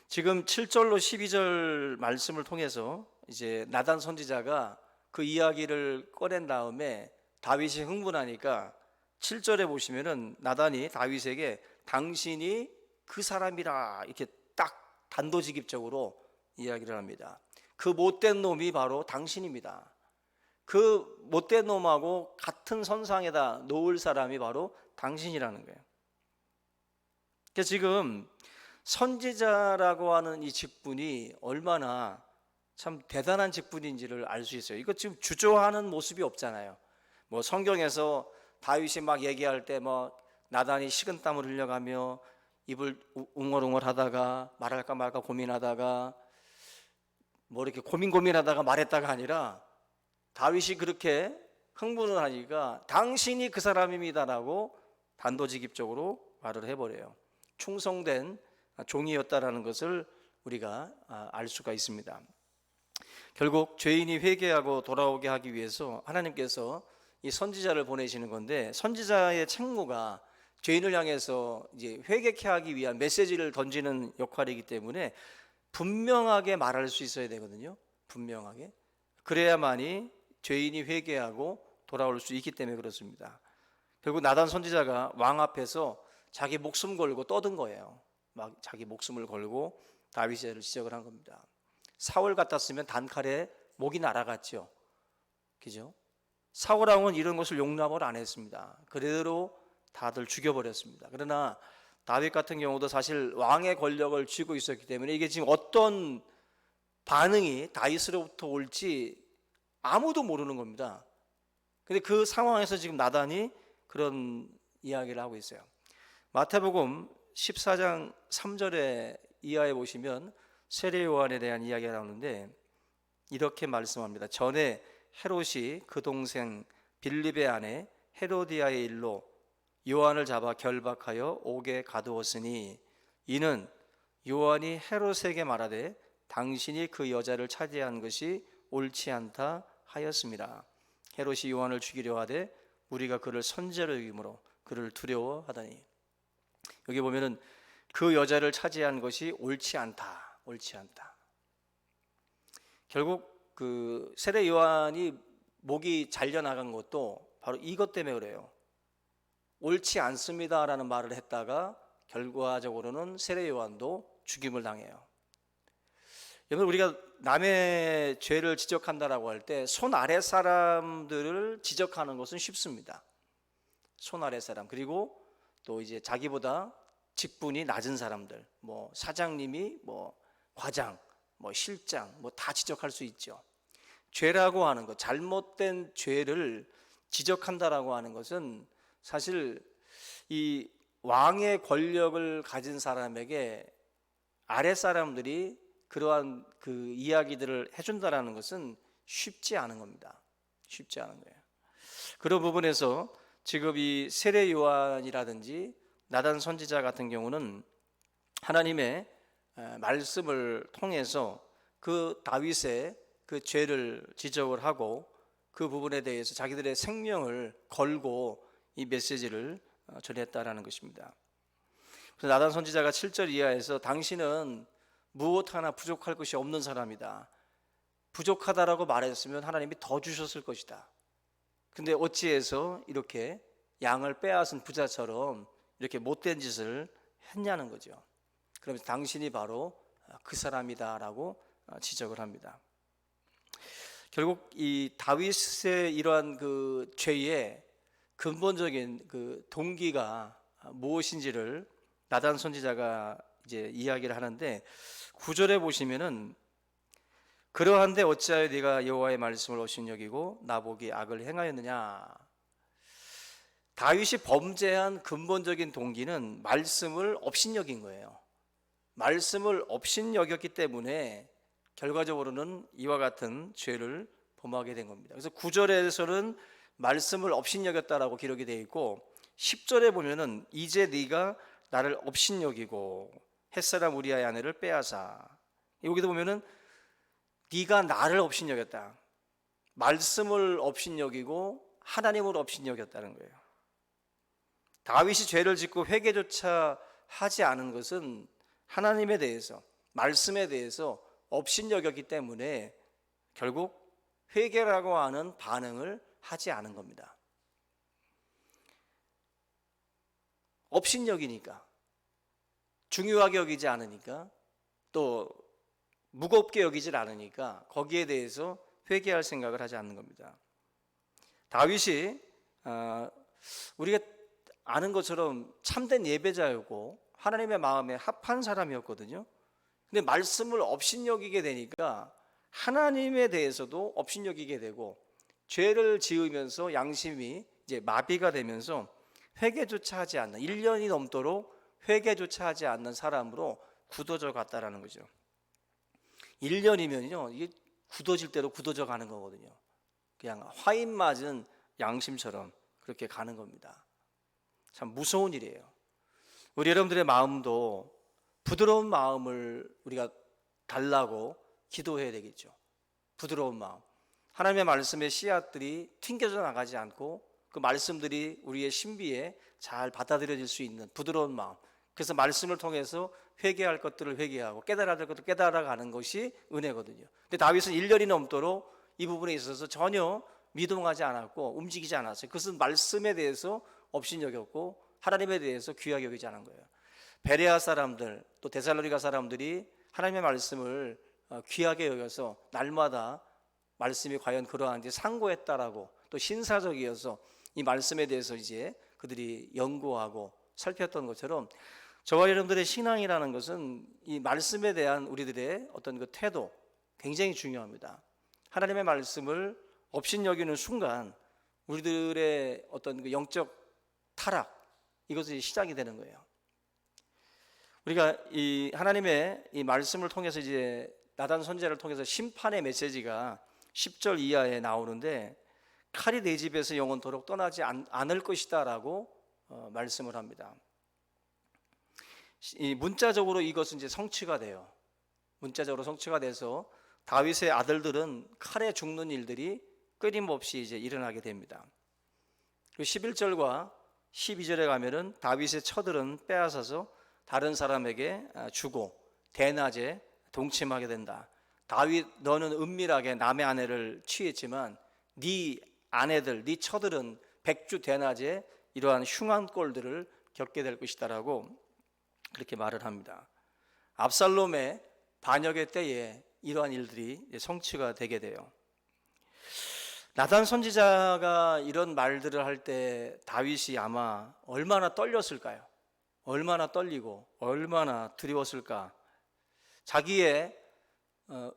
지금 7절로 12절 말씀을 통해서 이제 나단 선지자가 그 이야기를 꺼낸 다음에 다윗이 흥분하니까 7절에 보시면은 나단이 다윗에게 당신이 그 사람이라 이렇게 딱 단도직입적으로 이야기를 합니다. 그 못된 놈이 바로 당신입니다. 그 못된 놈하고 같은 선상에다 놓을 사람이 바로 당신이라는 거예요. 그러니까 지금 선지자라고 하는 이 직분이 얼마나 참 대단한 직분인지를 알 수 있어요. 이거 지금 주저하는 모습이 없잖아요. 뭐 성경에서 다윗이 막 얘기할 때 뭐 나단이 식은땀을 흘려가며 입을 웅얼웅얼 하다가 말할까 말까 고민하다가 뭐 이렇게 고민하다가 말했다가 아니라 다윗이 그렇게 흥분을 하니까 당신이 그 사람입니다라고 단도직입적으로 말을 해버려요. 충성된 종이었다라는 것을 우리가 알 수가 있습니다. 결국 죄인이 회개하고 돌아오게 하기 위해서 하나님께서 이 선지자를 보내시는 건데, 선지자의 책무가 죄인을 향해서 이제 회개케 하기 위한 메시지를 던지는 역할이기 때문에 분명하게 말할 수 있어야 되거든요. 분명하게. 그래야만이 죄인이 회개하고 돌아올 수 있기 때문에 그렇습니다. 결국 나단 선지자가 왕 앞에서 자기 목숨 걸고 떠든 거예요. 막 자기 목숨을 걸고 다윗의 죄를 지적을 한 겁니다. 사울 같았으면 단칼에 목이 날아갔죠. 그죠? 사울 왕은 이런 것을 용납을 안 했습니다. 그대로 다들 죽여버렸습니다. 그러나 다윗 같은 경우도 사실 왕의 권력을 쥐고 있었기 때문에 이게 지금 어떤 반응이 다윗으로부터 올지 아무도 모르는 겁니다. 근데 그 상황에서 지금 나단이 그런 이야기를 하고 있어요. 마태복음 14장 3절에 이하에 보시면 세례 요한에 대한 이야기가 나오는데 이렇게 말씀합니다. 전에 헤롯이 그 동생 빌립의 아내 헤로디아의 일로 요한을 잡아 결박하여 옥에 가두었으니 이는 요한이 헤롯에게 말하되 당신이 그 여자를 차지한 것이 옳지 않다 하였습니다. 헤롯이 요한을 죽이려 하되 우리가 그를 선지자로 여김으로 그를 두려워하더니, 여기 보면은 그 여자를 차지한 것이 옳지 않다. 결국 그 세례 요한이 목이 잘려나간 것도 바로 이것 때문에 그래요. 옳지 않습니다라는 말을 했다가 결과적으로는 세례 요한도 죽임을 당해요. 여러분, 우리가 남의 죄를 지적한다라고 할 때 손 아래 사람들을 지적하는 것은 쉽습니다. 손 아래 사람, 그리고 또 이제 자기보다 직분이 낮은 사람들, 뭐 사장님이 뭐 과장, 뭐 실장, 뭐 다 지적할 수 있죠. 죄라고 하는 것, 잘못된 죄를 지적한다라고 하는 것은 사실 이 왕의 권력을 가진 사람에게 아랫 사람들이 그러한 그 이야기들을 해준다라는 것은 쉽지 않은 겁니다. 쉽지 않은 거예요. 그런 부분에서 지금 이 세례 요한이라든지 나단 선지자 같은 경우는 하나님의 말씀을 통해서 그 다윗의 그 죄를 지적을 하고 그 부분에 대해서 자기들의 생명을 걸고 이 메시지를 전했다라는 것입니다. 그래서 나단 선지자가 7절 이하에서 당신은 무엇 하나 부족할 것이 없는 사람이다. 부족하다라고 말했으면 하나님이 더 주셨을 것이다. 근데 어찌해서 이렇게 양을 빼앗은 부자처럼 이렇게 못된 짓을 했냐는 거죠. 그러면서 당신이 바로 그 사람이다라고 지적을 합니다. 결국 이 다윗의 이러한 그 죄의 근본적인 그 동기가 무엇인지를 나단 선지자가 이제 이야기를 하는데 9절에 보시면은 그러한데 어찌하여 네가 여호와의 말씀을 업신여기고 나보기 악을 행하였느냐. 다윗이 범죄한 근본적인 동기는 말씀을 업신여긴 거예요. 말씀을 업신여겼기 때문에 결과적으로는 이와 같은 죄를 범하게 된 겁니다. 그래서 9절에서는 말씀을 업신여겼다라고 기록이 되어 있고 10절에 보면은 이제 네가 나를 업신여기고 햇사람 우리아의 아내를 빼앗아. 여기도 보면은 네가 나를 업신여겼다. 말씀을 업신여기고 하나님을 업신여겼다는 거예요. 다윗이 죄를 짓고 회개조차 하지 않은 것은 하나님에 대해서 말씀에 대해서 업신여겼기 때문에 결국 회개라고 하는 반응을 하지 않은 겁니다. 업신여기니까 중요하게 여기지 않으니까 또 무겁게 여기질 않으니까 거기에 대해서 회개할 생각을 하지 않는 겁니다. 다윗이 우리가 아는 것처럼 참된 예배자였고 하나님의 마음에 합한 사람이었거든요. 근데 말씀을 업신여기게 되니까 하나님에 대해서도 업신여기게 되고 죄를 지으면서 양심이 이제 마비가 되면서 회개조차 하지 않는 1년이 넘도록 회개조차 하지 않는 사람으로 굳어져 갔다라는 거죠. 1년이면요 이게 굳어질 대로 굳어져 가는 거거든요. 그냥 화인 맞은 양심처럼 그렇게 가는 겁니다. 참 무서운 일이에요. 우리 여러분들의 마음도 부드러운 마음을 우리가 달라고 기도해야 되겠죠. 부드러운 마음. 하나님의 말씀의 씨앗들이 튕겨져 나가지 않고 그 말씀들이 우리의 신비에 잘 받아들여질 수 있는 부드러운 마음. 그래서 말씀을 통해서 회개할 것들을 회개하고 깨달아야 될 것들을 깨달아가는 것이 은혜거든요. 근데 다윗은 1년이 넘도록 이 부분에 있어서 전혀 미동하지 않았고 움직이지 않았어요. 그것은 말씀에 대해서 업신여겼고 하나님에 대해서 귀하게 여기지 않은 거예요. 베레아 사람들 또 데살로니가 사람들이 하나님의 말씀을 귀하게 여겨서 날마다 말씀이 과연 그러한지 상고했다라고 또 신사적이어서 이 말씀에 대해서 이제 그들이 연구하고 살폈던 것처럼 저와 여러분들의 신앙이라는 것은 이 말씀에 대한 우리들의 어떤 그 태도 굉장히 중요합니다. 하나님의 말씀을 업신여기는 순간 우리들의 어떤 그 영적 타락 이것이 시작이 되는 거예요. 우리가 이 하나님의 이 말씀을 통해서 이제 나단 선지자를 통해서 심판의 메시지가 10절 이하에 나오는데 칼이 내 집에서 영원토록 떠나지 않을 것이다라고 말씀을 합니다. 이 문자적으로 이것은 이제 성취가 돼요. 문자적으로 성취가 돼서 다윗의 아들들은 칼에 죽는 일들이 끊임없이 이제 일어나게 됩니다. 그리고 11절과 12절에 가면은 다윗의 처들은 빼앗아서 다른 사람에게 주고 대낮에 동침하게 된다. 다윗 너는 은밀하게 남의 아내를 취했지만 네 아내들, 네 처들은 백주 대낮에 이러한 흉한 꼴들을 겪게 될 것이다라고 그렇게 말을 합니다. 압살롬의 반역의 때에 이러한 일들이 성취가 되게 돼요. 나단 선지자가 이런 말들을 할 때 다윗이 아마 얼마나 떨렸을까요? 얼마나 떨리고 얼마나 두려웠을까? 자기의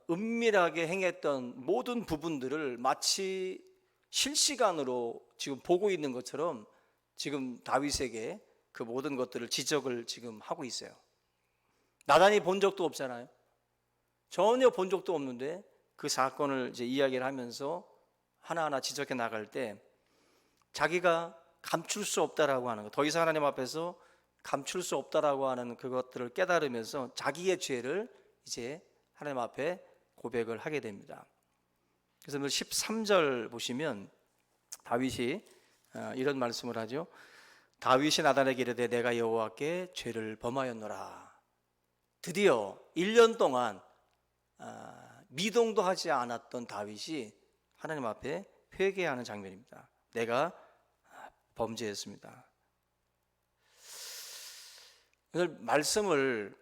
은밀하게 행했던 모든 부분들을 마치 실시간으로 지금 보고 있는 것처럼 지금 다윗에게 그 모든 것들을 지적을 지금 하고 있어요. 나단이 본 적도 없잖아요. 전혀 본 적도 없는데 그 사건을 이제 이야기를 하면서 하나하나 지적해 나갈 때 자기가 감출 수 없다라고 하는 것, 더 이상 하나님 앞에서 감출 수 없다라고 하는 그것들을 깨달으면서 자기의 죄를 이제 하나님 앞에 고백을 하게 됩니다. 그래서 13절 보시면 다윗이 이런 말씀을 하죠. 다윗이 나단에게 이르되 내가 여호와께 죄를 범하였노라. 드디어 1년 동안 미동도 하지 않았던 다윗이 하나님 앞에 회개하는 장면입니다. 내가 범죄했습니다. 오늘 말씀을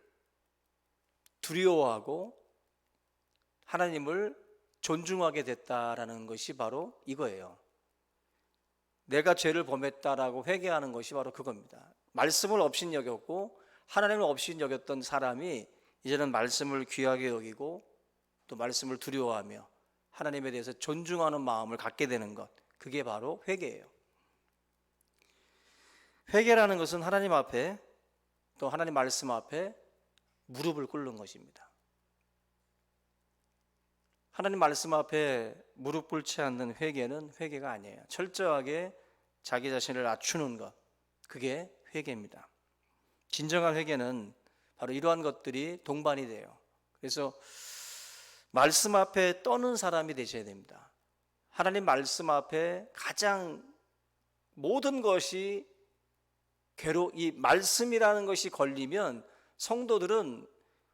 두려워하고 하나님을 존중하게 됐다라는 것이 바로 이거예요. 내가 죄를 범했다라고 회개하는 것이 바로 그겁니다. 말씀을 업신여겼고 하나님을 업신여겼던 사람이 이제는 말씀을 귀하게 여기고 또 말씀을 두려워하며 하나님에 대해서 존중하는 마음을 갖게 되는 것, 그게 바로 회개예요. 회개라는 것은 하나님 앞에 또 하나님 말씀 앞에 무릎을 꿇는 것입니다. 하나님 말씀 앞에 무릎 꿇지 않는 회개는 회개가 아니에요. 철저하게 자기 자신을 낮추는 것, 그게 회개입니다. 진정한 회개는 바로 이러한 것들이 동반이 돼요. 그래서 말씀 앞에 떠는 사람이 되셔야 됩니다. 하나님 말씀 앞에 가장 모든 것이 이 말씀이라는 것이 걸리면 성도들은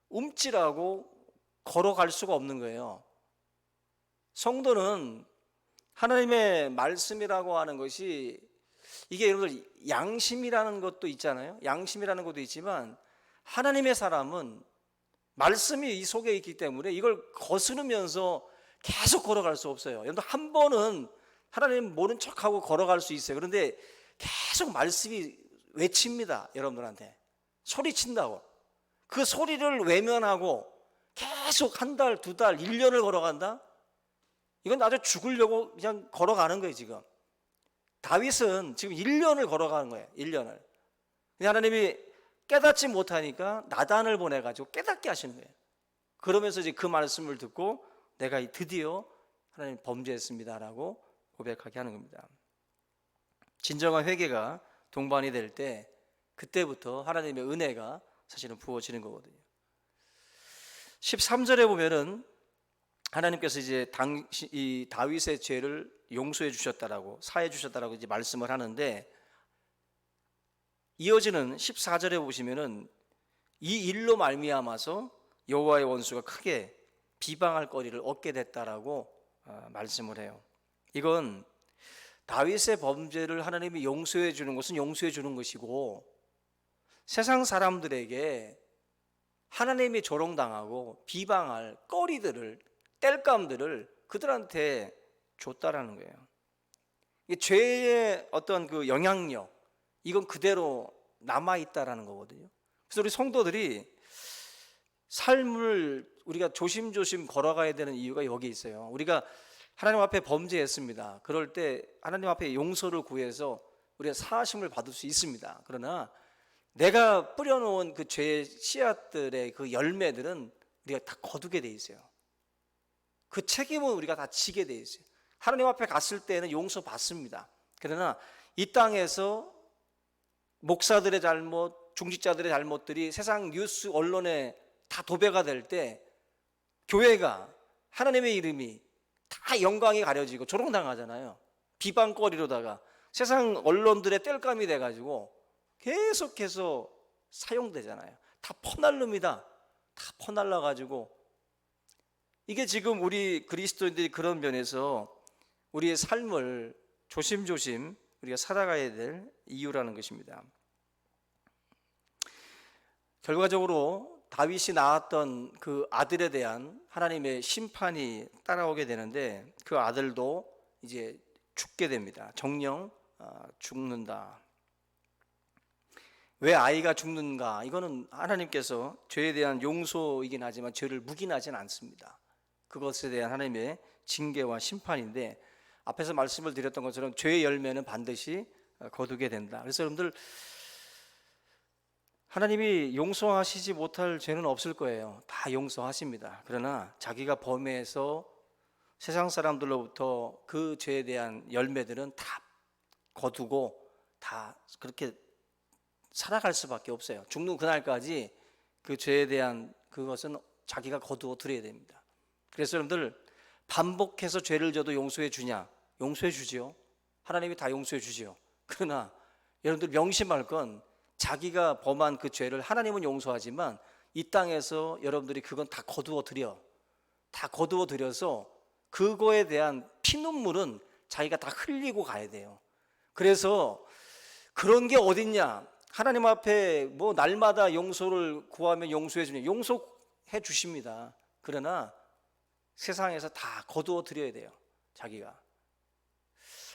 움찔하고 걸어갈 수가 없는 거예요. 성도는 하나님의 말씀이라고 하는 것이 이게 여러분들 양심이라는 것도 있잖아요. 양심이라는 것도 있지만 하나님의 사람은 말씀이 이 속에 있기 때문에 이걸 거스르면서 계속 걸어갈 수 없어요. 여러분 한 번은 하나님 모른 척하고 걸어갈 수 있어요. 그런데 계속 말씀이 외칩니다. 여러분들한테 소리친다고. 그 소리를 외면하고 계속 한 달, 두 달, 1년을 걸어간다? 이건 아주 죽으려고 그냥 걸어가는 거예요. 지금 다윗은 지금 1년을 걸어가는 거예요. 1년을. 근데 하나님이 깨닫지 못하니까 나단을 보내가지고 깨닫게 하시는 거예요. 그러면서 이제 그 말씀을 듣고 내가 드디어 하나님 범죄했습니다라고 고백하게 하는 겁니다. 진정한 회개가 동반이 될 때 그때부터 하나님의 은혜가 사실은 부어지는 거거든요. 13절에 보면은 하나님께서 이제 이 다윗의 죄를 용서해 주셨다라고 사해 주셨다라고 이제 말씀을 하는데 이어지는 14절에 보시면은 이 일로 말미암아서 여호와의 원수가 크게 비방할 거리를 얻게 됐다라고 말씀을 해요. 이건 다윗의 범죄를 하나님이 용서해 주는 것은 용서해 주는 것이고 세상 사람들에게 하나님이 조롱당하고 비방할 거리들을 땔감들을 그들한테 줬다라는 거예요. 이 죄의 어떤 그 영향력 이건 그대로 남아있다라는 거거든요. 그래서 우리 성도들이 삶을 우리가 조심조심 걸어가야 되는 이유가 여기 있어요. 우리가 하나님 앞에 범죄했습니다. 그럴 때 하나님 앞에 용서를 구해서 우리가 사하심을 받을 수 있습니다. 그러나 내가 뿌려놓은 그 죄의 씨앗들의 그 열매들은 우리가 다 거두게 돼 있어요. 그 책임은 우리가 다 지게 돼 있어요. 하나님 앞에 갔을 때는 용서받습니다. 그러나 이 땅에서 목사들의 잘못, 중직자들의 잘못들이 세상 뉴스 언론에 다 도배가 될 때 교회가 하나님의 이름이 다 영광이 가려지고 조롱당하잖아요. 비방거리로다가 세상 언론들의 땔감이 돼가지고 계속해서 사용되잖아요. 다 퍼날릅니다. 다 퍼날라가지고 이게 지금 우리 그리스도인들이 그런 면에서 우리의 삶을 조심조심 우리가 살아가야 될 이유라는 것입니다. 결과적으로 다윗이 낳았던 그 아들에 대한 하나님의 심판이 따라오게 되는데 그 아들도 이제 죽게 됩니다. 정령 죽는다. 왜 아이가 죽는가? 이거는 하나님께서 죄에 대한 용서이긴 하지만 죄를 묵인하지는 않습니다. 그것에 대한 하나님의 징계와 심판인데 앞에서 말씀을 드렸던 것처럼 죄의 열매는 반드시 거두게 된다. 그래서 여러분들, 하나님이 용서하시지 못할 죄는 없을 거예요. 다 용서하십니다. 그러나 자기가 범해서 세상 사람들로부터 그 죄에 대한 열매들은 다 거두고 다 그렇게 살아갈 수밖에 없어요. 죽는 그날까지 그 죄에 대한 그것은 자기가 거두어 드려야 됩니다. 그래서 여러분들, 반복해서 죄를 져도 용서해 주냐? 용서해 주지요. 하나님이 다 용서해 주지요. 그러나 여러분들 명심할 건, 자기가 범한 그 죄를 하나님은 용서하지만 이 땅에서 여러분들이 그건 다 거두어 드려. 다 거두어 들여서 그거에 대한 피눈물은 자기가 다 흘리고 가야 돼요. 그래서 그런 게 어딨냐? 하나님 앞에 뭐 날마다 용서를 구하면 용서해 주냐? 용서해 주십니다. 그러나 세상에서 다 거두어 드려야 돼요. 자기가.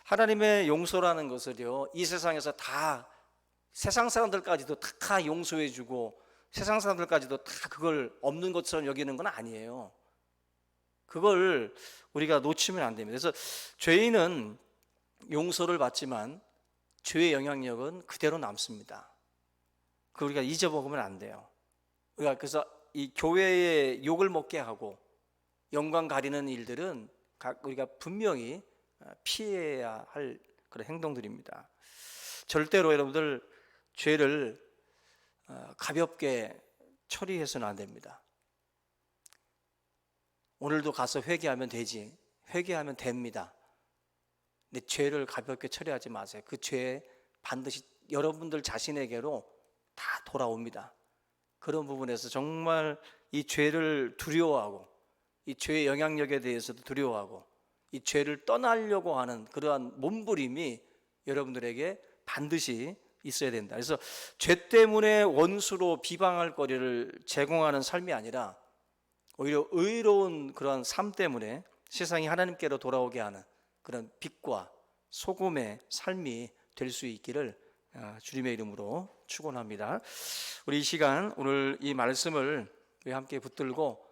하나님의 용서라는 것을요, 이 세상에서 다, 세상 사람들까지도 다 용서해 주고 세상 사람들까지도 다 그걸 없는 것처럼 여기는 건 아니에요. 그걸 우리가 놓치면 안 됩니다. 그래서 죄인은 용서를 받지만 죄의 영향력은 그대로 남습니다. 그걸 우리가 잊어먹으면 안 돼요. 우리가 그래서 이 교회에 욕을 먹게 하고 영광 가리는 일들은 우리가 분명히 피해야 할 그런 행동들입니다. 절대로 여러분들 죄를 가볍게 처리해서는 안 됩니다. 오늘도 가서 회개하면 되지, 회개하면 됩니다. 근데 죄를 가볍게 처리하지 마세요. 그 죄 반드시 여러분들 자신에게로 다 돌아옵니다. 그런 부분에서 정말 이 죄를 두려워하고 이 죄의 영향력에 대해서도 두려워하고 이 죄를 떠나려고 하는 그러한 몸부림이 여러분들에게 반드시 있어야 된다. 그래서 죄 때문에 원수로 비방할 거리를 제공하는 삶이 아니라 오히려 의로운 그러한 삶 때문에 세상이 하나님께로 돌아오게 하는 그런 빛과 소금의 삶이 될 수 있기를 주님의 이름으로 축원합니다. 우리 이 시간, 오늘 이 말씀을 우리 함께 붙들고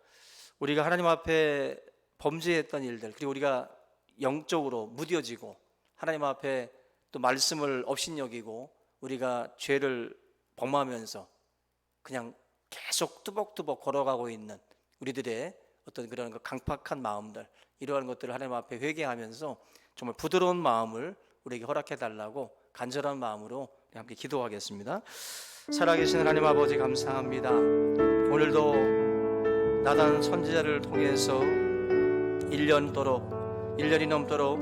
우리가 하나님 앞에 범죄했던 일들, 그리고 우리가 영적으로 무뎌지고 하나님 앞에 또 말씀을 업신여기고 우리가 죄를 범하면서 그냥 계속 뚜벅뚜벅 걸어가고 있는 우리들의 어떤 그런 강팍한 마음들, 이러한 것들을 하나님 앞에 회개하면서 정말 부드러운 마음을 우리에게 허락해 달라고 간절한 마음으로 함께 기도하겠습니다. 살아계신 하나님 아버지, 감사합니다. 오늘도 나단 선지자를 통해서 1년이 넘도록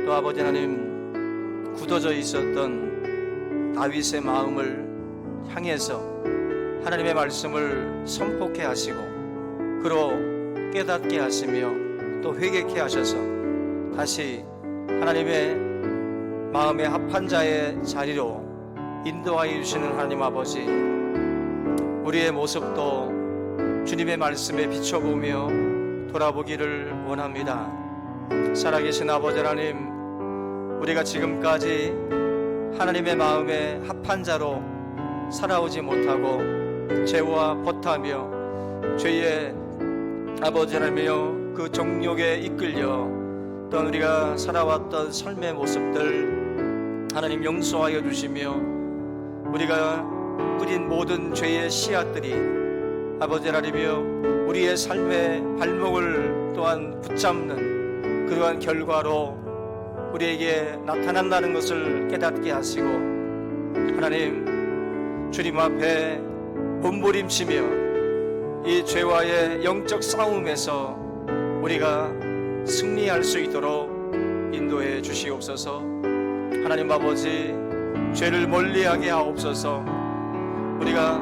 또 아버지 하나님 굳어져 있었던 다윗의 마음을 향해서 하나님의 말씀을 선포케 하시고 그로 깨닫게 하시며 또 회개케 하셔서 다시 하나님의 마음에 합한 자의 자리로 인도하여 주시는 하나님 아버지, 우리의 모습도 주님의 말씀에 비춰보며 돌아보기를 원합니다. 살아계신 아버지 하나님, 우리가 지금까지 하나님의 마음에 합한 자로 살아오지 못하고 죄와 벗하며 죄의 아버지 하나님이여 그 정욕에 이끌려 또한 우리가 살아왔던 삶의 모습들 하나님 용서하여 주시며 우리가 뿌린 모든 죄의 씨앗들이 아버지 하나님이여 우리의 삶의 발목을 또한 붙잡는 그러한 결과로 우리에게 나타난다는 것을 깨닫게 하시고 하나님 주님 앞에 몸부림치며 이 죄와의 영적 싸움에서 우리가 승리할 수 있도록 인도해 주시옵소서. 하나님 아버지, 죄를 멀리하게 하옵소서. 우리가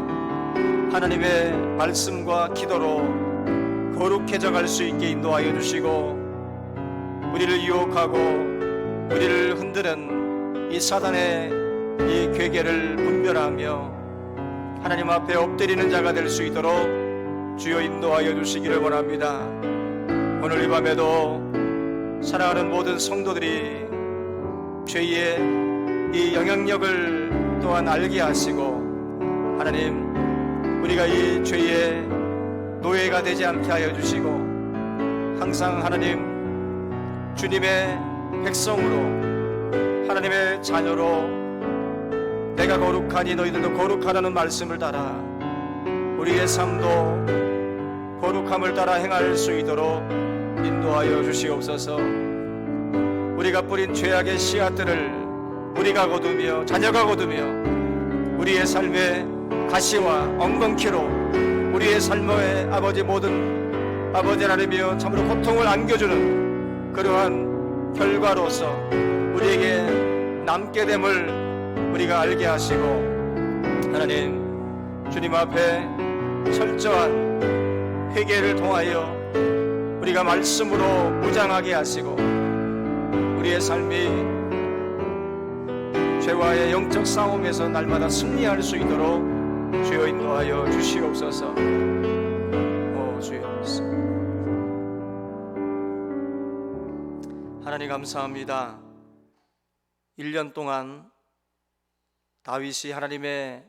하나님의 말씀과 기도로 거룩해져 갈 수 있게 인도하여 주시고 우리를 유혹하고 우리를 흔드는 이 사단의 이 괴계를 분별하며 하나님 앞에 엎드리는 자가 될 수 있도록 주여 인도하여 주시기를 원합니다. 오늘 이 밤에도 사랑하는 모든 성도들이 죄의 이 영향력을 또한 알게 하시고 하나님 우리가 이 죄의 노예가 되지 않게 하여 주시고 항상 하나님 주님의 백성으로 하나님의 자녀로 내가 거룩하니 너희들도 거룩하라는 말씀을 따라 우리의 삶도 거룩함을 따라 행할 수 있도록 인도하여 주시옵소서. 우리가 뿌린 죄악의 씨앗들을 우리가 거두며 자녀가 거두며 우리의 삶의 가시와 엉겅퀴로 우리의 삶의 아버지 모든 아버지 하나님이여 참으로 고통을 안겨주는 그러한 결과로서 우리에게 남게 됨을 우리가 알게 하시고, 하나님 주님 앞에 철저한 회개를 통하여 우리가 말씀으로 무장하게 하시고 우리의 삶이 죄와의 영적 싸움에서 날마다 승리할 수 있도록 주여 인도하여 주시옵소서. 주여 하나님 감사합니다. 1년 동안 다윗이 하나님의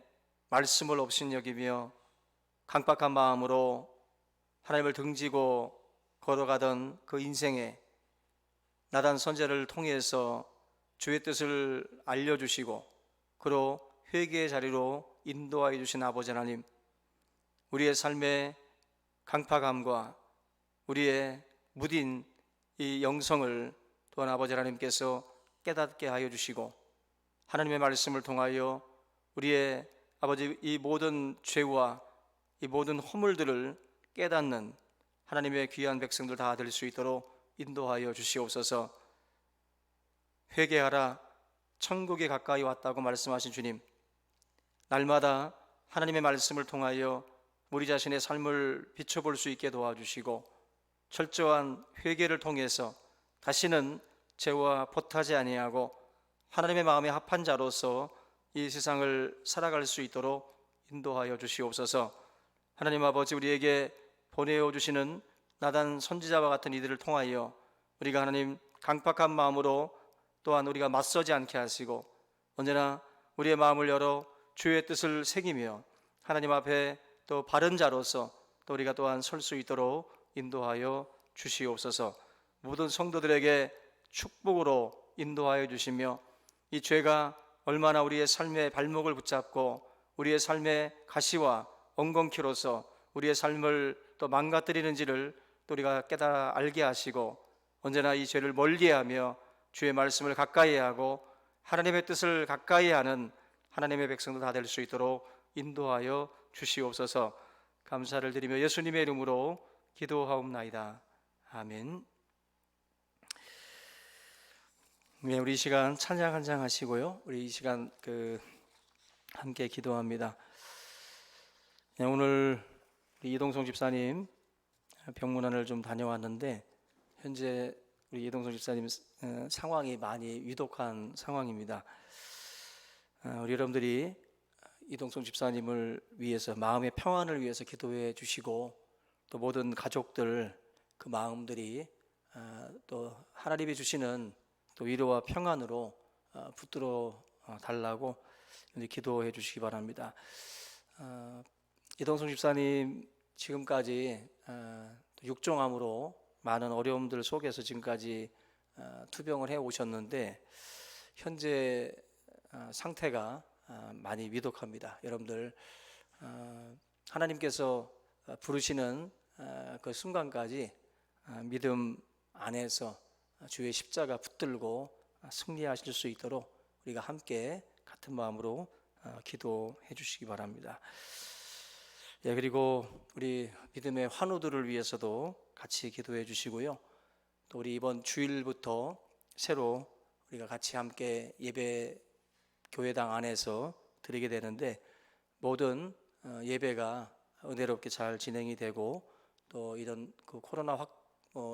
말씀을 업신여기며 강박한 마음으로 하나님을 등지고 걸어가던 그 인생에 나단 선지자를 통해서 주의 뜻을 알려주시고 그로 회개의 자리로 인도하여 주신 아버지 하나님, 우리의 삶의 강팍함과 우리의 무딘 이 영성을 또한 아버지 하나님께서 깨닫게 하여 주시고 하나님의 말씀을 통하여 우리의 아버지 이 모든 죄와 이 모든 허물들을 깨닫는 하나님의 귀한 백성들 다 될 수 있도록 인도하여 주시옵소서. 회개하라, 천국이 가까이 왔다고 말씀하신 주님, 날마다 하나님의 말씀을 통하여 우리 자신의 삶을 비춰볼 수 있게 도와주시고 철저한 회개를 통해서 다시는 죄와 보타지 아니하고 하나님의 마음에 합한 자로서 이 세상을 살아갈 수 있도록 인도하여 주시옵소서. 하나님 아버지, 우리에게 보내어 주시는 나단 선지자와 같은 이들을 통하여 우리가 하나님 강팍한 마음으로 또한 우리가 맞서지 않게 하시고 언제나 우리의 마음을 열어 주의 뜻을 새기며 하나님 앞에 또 바른 자로서 또 우리가 또한 설 수 있도록 인도하여 주시옵소서. 모든 성도들에게 축복으로 인도하여 주시며 이 죄가 얼마나 우리의 삶의 발목을 붙잡고 우리의 삶의 가시와 엉겅퀴로서 우리의 삶을 또 망가뜨리는지를 또 우리가 깨달아 알게 하시고 언제나 이 죄를 멀리하며 주의 말씀을 가까이 하고 하나님의 뜻을 가까이 하는 하나님의 백성도 다 될 수 있도록 인도하여 주시옵소서. 감사를 드리며 예수님의 이름으로 기도하옵나이다. 아멘. 네, 우리 이 시간 찬양 한 장 하시고요. 우리 이 시간 함께 기도합니다. 네, 오늘 우리 이동성 집사님 병문안을 좀 다녀왔는데 현재 우리 이동성 집사님 상황이 많이 위독한 상황입니다. 우리 여러분들이 이동성 집사님을 위해서 마음의 평안을 위해서 기도해 주시고 또 모든 가족들 그 마음들이 또 하나님이 주시는 또 위로와 평안으로 붙들어 달라고 기도해 주시기 바랍니다. 이동성 집사님 지금까지 육종암으로 많은 어려움들 속에서 지금까지 투병을 해 오셨는데 현재 상태가 많이 위독합니다. 여러분들 하나님께서 부르시는 그 순간까지 믿음 안에서 주의 십자가 붙들고 승리하실 수 있도록 우리가 함께 같은 마음으로 기도해 주시기 바랍니다. 예, 그리고 우리 믿음의 환우들을 위해서도 같이 기도해 주시고요. 또 우리 이번 주일부터 새로 우리가 같이 함께 예배 교회당 안에서 드리게 되는데 모든 예배가 은혜롭게 잘 진행이 되고 또 이런 그 코로나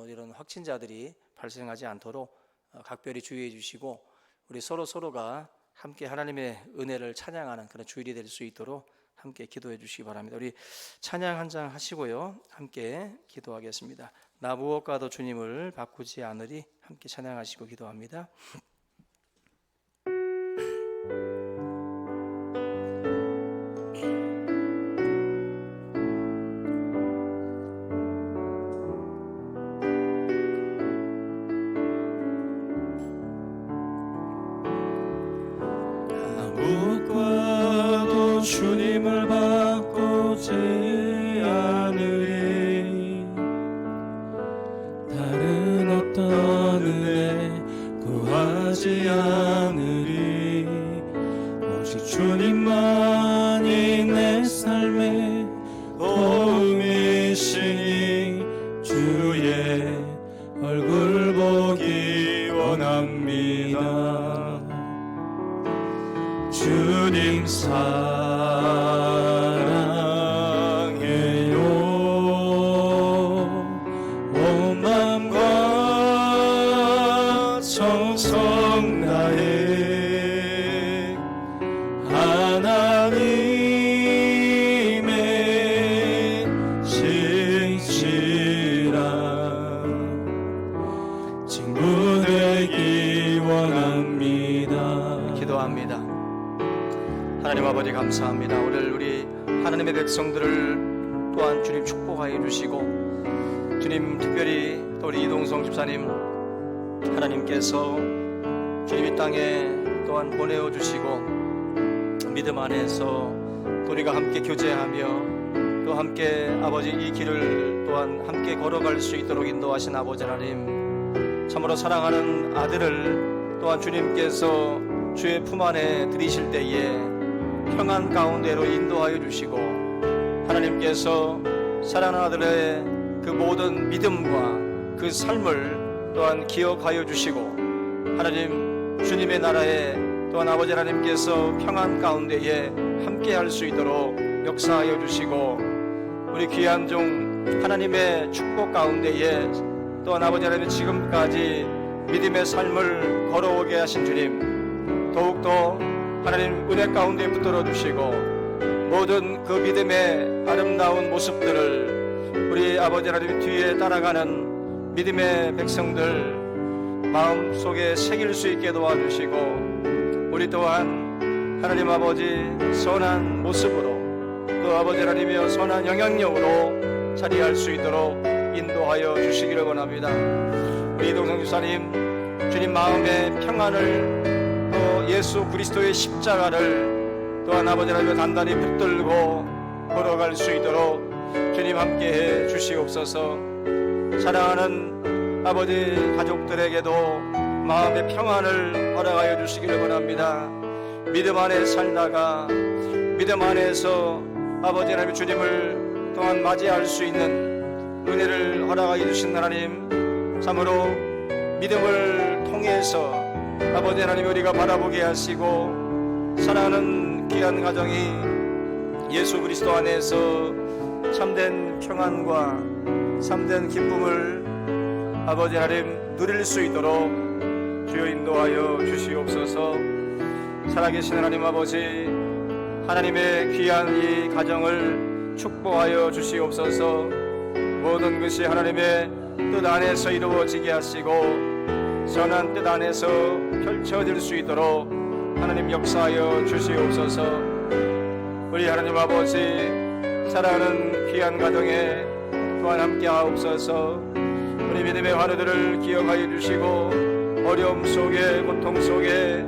이런 확진자들이 발생하지 않도록 각별히 주의해 주시고 우리 서로가 함께 하나님의 은혜를 찬양하는 그런 주일이 될 수 있도록 함께 기도해 주시기 바랍니다. 우리 찬양 한 장 하시고요. 함께 기도하겠습니다. 나 무엇과도 주님을 바꾸지 않으리. 함께 찬양하시고 기도합니다. 주님을 바꾸지 않으리. 다른 어떤 은혜 구하지 않으리. 오직 주님만이 내 삶의 도움이시니 주의 얼굴 보기 원합니다. 주님 사랑해요. 온 마음과 정성 다해 하나님의 신실한 친구 되기 원합니다. 기도합니다. 하나님 아버지 감사합니다. 오늘 우리 하나님의 백성들을 또한 주님 축복하여 주시고, 주님 특별히 또 우리 이동성 집사님 하나님께서 주님 이 땅에 또한 보내어 주시고, 믿음 안에서 또 우리가 함께 교제하며 또 함께 아버지 이 길을 또한 함께 걸어갈 수 있도록 인도하신 아버지 하나님, 참으로 사랑하는 아들을 또한 주님께서 주의 품 안에 들이실 때에 평안 가운데로 인도하여 주시고, 하나님께서 사랑하는 아들의 그 모든 믿음과 그 삶을 또한 기억하여 주시고, 하나님 주님의 나라에 또한 아버지 하나님께서 평안 가운데에 함께 할 수 있도록 역사하여 주시고, 우리 귀한 종 하나님의 축복 가운데에 또한 아버지 하나님 지금까지 믿음의 삶을 걸어오게 하신 주님, 더욱더 하나님 은혜 가운데 붙들어 주시고, 모든 그 믿음의 아름다운 모습들을 우리 아버지 하나님 뒤에 따라가는 믿음의 백성들 마음속에 새길 수 있게 도와주시고, 우리 또한 하나님 아버지 선한 모습으로 또 아버지 하나님이여 선한 영향력으로 자리할 수 있도록 인도하여 주시기를 원합니다. 우리 이동성 집사님 주님 마음의 평안을 또 예수 그리스도의 십자가를 또한 아버지 하나님 단단히 붙들고 걸어갈 수 있도록 주님 함께해 주시옵소서. 사랑하는 아버지 가족들에게도 마음의 평안을 허락하여 주시기를 원합니다. 믿음 안에 살다가 믿음 안에서 아버지 하나님 주님을 또한 맞이할 수 있는 은혜를 허락하여 주신 하나님, 참으로 믿음을 통해서 아버지 하나님 우리가 바라보게 하시고, 사랑하는 귀한 가정이 예수 그리스도 안에서 참된 평안과 참된 기쁨을 아버지 하나님 누릴 수 있도록 주여 인도하여 주시옵소서. 살아계신 하나님 아버지, 하나님의 귀한 이 가정을 축복하여 주시옵소서. 모든 것이 하나님의 뜻 안에서 이루어지게 하시고 선한 뜻 안에서 펼쳐질 수 있도록 하나님 역사하여 주시옵소서. 우리 하나님 아버지, 사랑하는 귀한 가정에 또한 함께 하옵소서. 우리 믿음의 환우들을 기억하여 주시고, 어려움 속에 고통 속에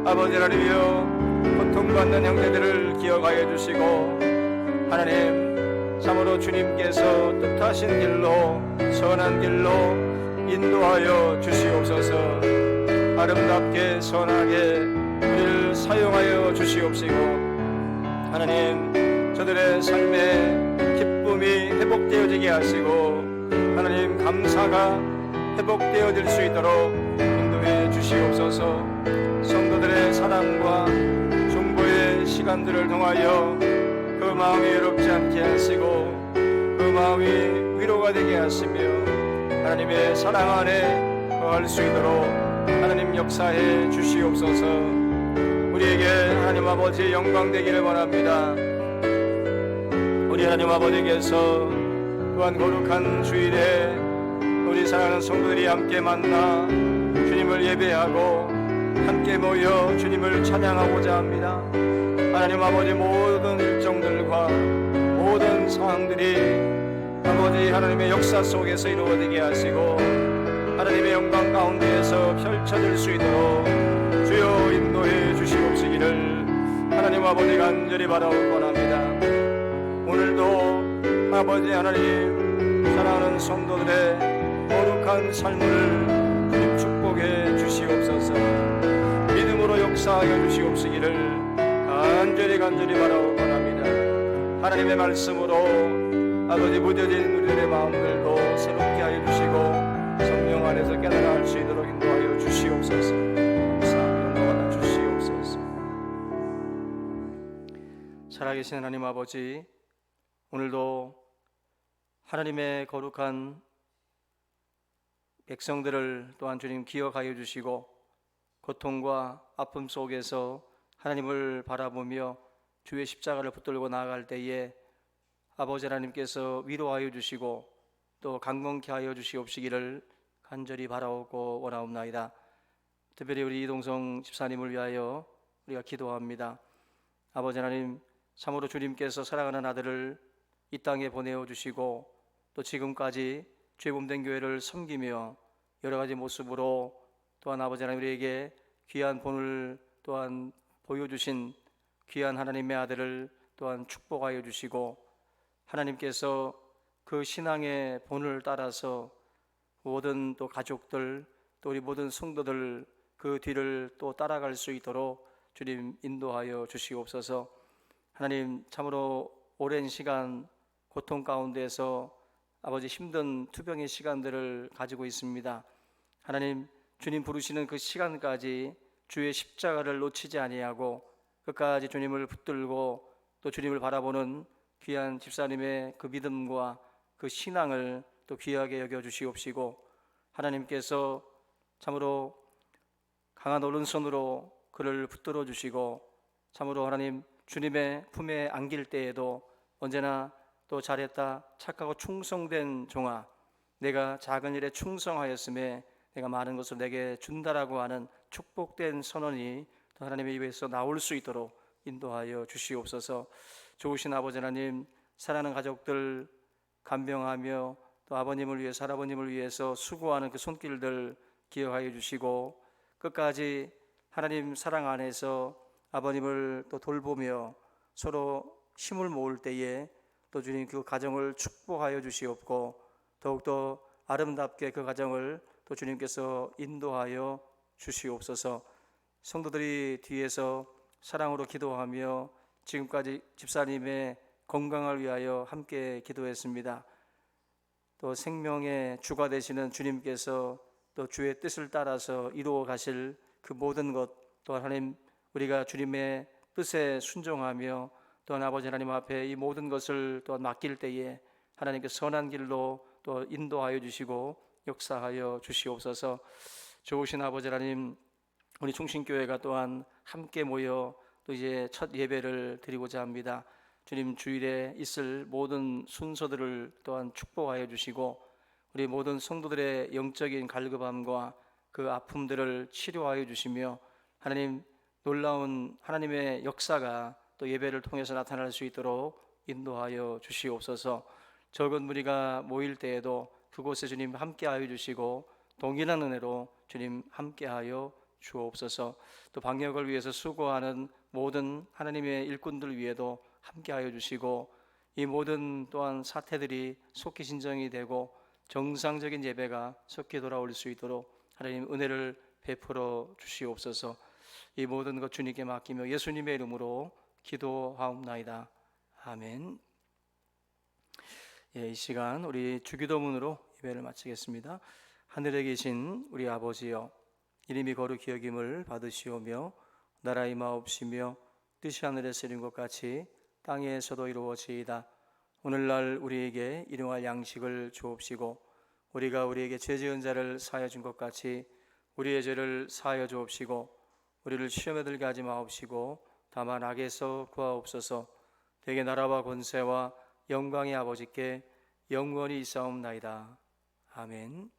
아버지 하나님이여 고통받는 형제들을 기억하여 주시고, 하나님 참으로 주님께서 뜻하신 길로 선한 길로 인도하여 주시옵소서. 아름답게 선하게 우리를 사용하여 주시옵시고, 하나님 저들의 삶의 기쁨이 회복되어지게 하시고, 하나님 감사가 회복되어질 수 있도록 인도해 주시옵소서. 성도들의 사랑과 중보의 시간들을 통하여 그 마음이 외롭지 않게 하시고 그 마음이 위로가 되게 하시며 하나님의 사랑 안에 거할 수 있도록 하나님 역사해 주시옵소서. 우리에게 하나님 아버지 영광 되기를 원합니다. 우리 하나님 아버지께서 또한 거룩한 주일에 우리 사랑하는 성도들이 함께 만나 주님을 예배하고 함께 모여 주님을 찬양하고자 합니다. 하나님 아버지, 모든 일정들과 모든 상황들이 아버지 하나님의 역사 속에서 이루어지게 하시고 하나님의 영광 가운데에서 펼쳐질 수 있도록 주여 인도해 주시옵시기를 하나님 아버지 아버지 간절히 바라올 원합니다. 오늘도 아버지 하나님, 사랑하는 성도들의 거룩한 삶을 주님 축복해 주시옵소서. 믿음으로 역사하여 주시옵시기를 간절히 바라올 원합니다. 하나님의 말씀으로 아버지 무뎌진 우리들의 마음들도 새롭게 하여 주시고 성령 안에서 깨달아 할 수 있도록 인도하여 주시옵소서. 감사합니다. 주시옵소서. 살아계신 하나님 아버지, 오늘도 하나님의 거룩한 백성들을 또한 주님 기억하여 주시고 고통과 아픔 속에서 하나님을 바라보며 주의 십자가를 붙들고 나아갈 때에 아버지 하나님께서 위로하여 주시고 또 강건케 하여 주시옵시기를 간절히 바라오고 원하옵나이다. 특별히 우리 이동성 집사님을 위하여 우리가 기도합니다. 아버지 하나님, 참으로 주님께서 사랑하는 아들을 이 땅에 보내어 주시고 또 지금까지 죄범된 교회를 섬기며 여러 가지 모습으로 또한 아버지 하나님 우리에게 귀한 본을 또한 보여주신 귀한 하나님의 아들을 또한 축복하여 주시고 하나님께서 그 신앙의 본을 따라서 모든 또 가족들 또 우리 모든 성도들 그 뒤를 또 따라갈 수 있도록 주님 인도하여 주시옵소서. 하나님, 참으로 오랜 시간 고통 가운데서 아버지 힘든 투병의 시간들을 가지고 있습니다. 하나님, 주님 부르시는 그 시간까지 주의 십자가를 놓치지 아니하고 끝까지 주님을 붙들고 또 주님을 바라보는 귀한 집사님의 그 믿음과 그 신앙을 또 귀하게 여겨 주시옵시고 하나님께서 참으로 강한 오른손으로 그를 붙들어 주시고 참으로 하나님 주님의 품에 안길 때에도 언제나 또 잘했다, 착하고 충성된 종아, 내가 작은 일에 충성하였음에 내가 많은 것을 내게 준다라고 하는 축복된 선언이 또 하나님의 입에서 나올 수 있도록 인도하여 주시옵소서. 좋으신 아버지 하나님, 사랑하는 가족들 간병하며 또 아버님을 위해서 할아버님을 위해서 수고하는 그 손길들 기억하여 주시고 끝까지 하나님 사랑 안에서 아버님을 또 돌보며 서로 힘을 모을 때에 또 주님 그 가정을 축복하여 주시옵고 더욱더 아름답게 그 가정을 또 주님께서 인도하여 주시옵소서. 성도들이 뒤에서 사랑으로 기도하며 지금까지 집사님의 건강을 위하여 함께 기도했습니다. 또 생명의 주가 되시는 주님께서 또 주의 뜻을 따라서 이루어 가실 그 모든 것 또한 하나님 우리가 주님의 뜻에 순종하며 또한 아버지 하나님 앞에 이 모든 것을 또한 맡길 때에 하나님께 선한 길로 또 인도하여 주시고 역사하여 주시옵소서. 좋으신 아버지 하나님, 우리 충신교회가 또한 함께 모여 또 이제 첫 예배를 드리고자 합니다. 주님 주일에 있을 모든 순서들을 또한 축복하여 주시고 우리 모든 성도들의 영적인 갈급함과 그 아픔들을 치료하여 주시며 하나님 놀라운 하나님의 역사가 또 예배를 통해서 나타날 수 있도록 인도하여 주시옵소서. 적은 무리가 모일 때에도 그곳에 주님 함께하여 주시고 동일한 은혜로 주님 함께하여 주옵소서. 또 방역을 위해서 수고하는 모든 하나님의 일꾼들 위에도 함께하여 주시고 이 모든 또한 사태들이 속히 진정이 되고 정상적인 예배가 속히 돌아올 수 있도록 하나님 은혜를 베풀어 주시옵소서. 이 모든 것 주님께 맡기며 예수님의 이름으로 기도하옵나이다. 아멘. 이 시간 우리 주기도문으로 예배를 마치겠습니다. 하늘에 계신 우리 아버지여, 이름이 거룩히 여김을 받으시오며 나라 임하옵시며 뜻이 하늘에서 이룬 것 같이 땅에서도 이루어지이다. 오늘날 우리에게 일용할 양식을 주옵시고 우리가 우리에게 죄 지은 자를 사하여 준 것 같이 우리의 죄를 사하여 주옵시고 우리를 시험에 들게 하지 마옵시고 다만 악에서 구하옵소서. 대개 나라와 권세와 영광의 아버지께 영원히 있사옵나이다. 아멘.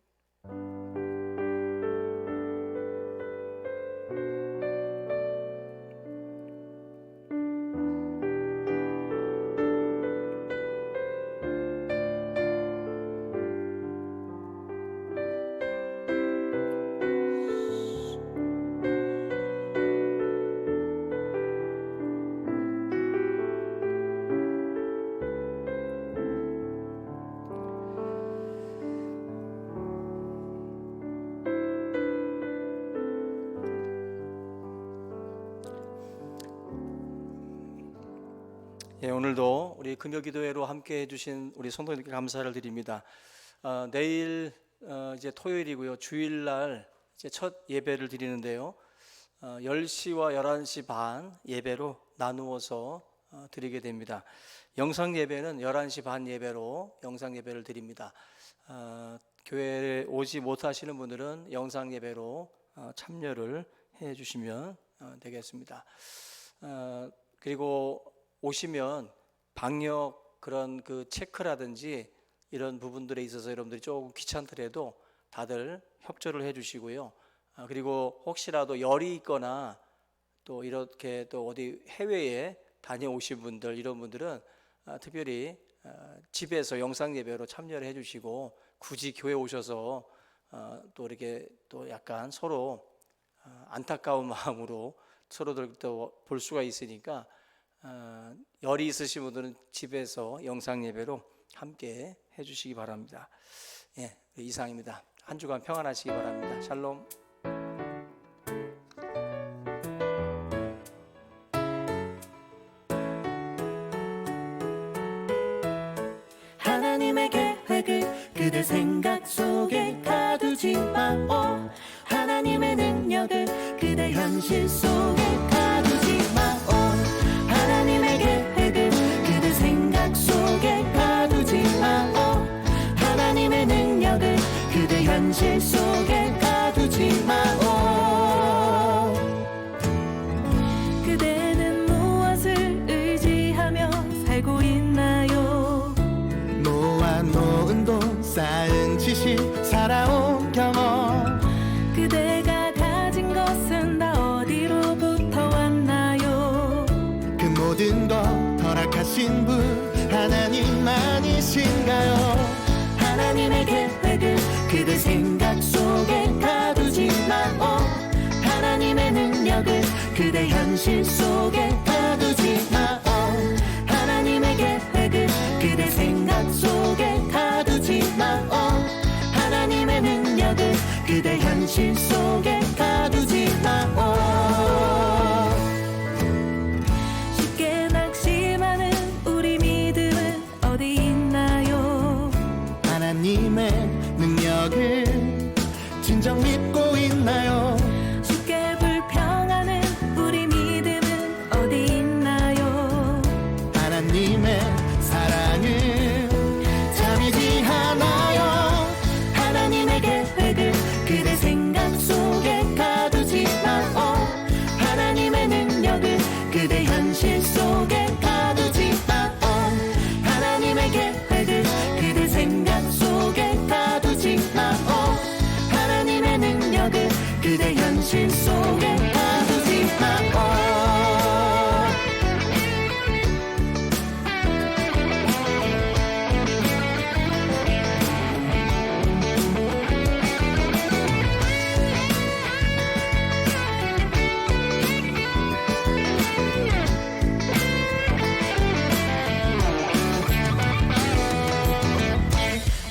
예, 오늘도 우리 금요기도회로 함께 해주신 우리 성도님께 감사를 드립니다. 내일 이제 토요일이고요. 주일날 이제 첫 예배를 드리는데요. 10시와 11시 반 예배로 나누어서 드리게 됩니다. 영상 예배는 11시 반 예배로 영상 예배를 드립니다. 교회에 오지 못하시는 분들은 영상 예배로 참여를 해 주시면 되겠습니다. 그리고 오시면 방역 그런 그 체크라든지 이런 부분들에 있어서 여러분들이 조금 귀찮더라도 다들 협조를 해 주시고요. 그리고 혹시라도 열이 있거나 또 이렇게 또 어디 해외에 다녀오신 분들 이런 분들은 특별히 집에서 영상 예배로 참여를 해 주시고 굳이 교회 오셔서 또 이렇게 또 약간 서로 안타까운 마음으로 서로들 또 볼 수가 있으니까 열이 있으신 분들은 집에서 영상 예배로 함께 해주시기 바랍니다. 예, 이상입니다. 한 주간 평안하시기 바랍니다. 샬롬. 하나님의 계획을 그대 생각 속에 가두지 마오. 하나님의 능력을 그대 현실 속에 가두지 마오. 하나님의 계획을 그대 생각 속에 가두지 마오. 하나님의 능력을 그대 현실 속에 가두지 마오. 그대는 무엇을 의지하며 살고 있나요? 모아놓은 돈 쌓은 지식 살아온 경험 그대가 가진 것은 다 어디로부터 왔나요? 그 모든 것 허락하신 분 하나님만이신가요? 하나님의 계획을 그대 생각 속에 가두지 마오. 하나님의 능력을 그대 현실 속에 가두지 마오. 하나님의 계획을 그대 생각 속에 가두지 마오. 하나님의 능력을 그대 현실 속에 가두지 마오. 쉽게 낙심하는 우리 믿음은 어디 있나요? 하나님의 능력을 진정 믿고 있나요? 쉽게 불평하는 우리 믿음은 어디 있나요? 하나님의 사랑을 잠이지 않아요. 하나님의 계획을 그대 생각 속에 가두지 마오. 하나님의 능력을 그대 현실 속에 가두지 마오. 하나님의 계획을 그대 생각 속에 가두지 마오. 하나님의 능력을 그대 현실 속에 가두지 마오.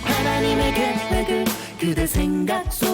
하나님의 계획을 그대 생각 속에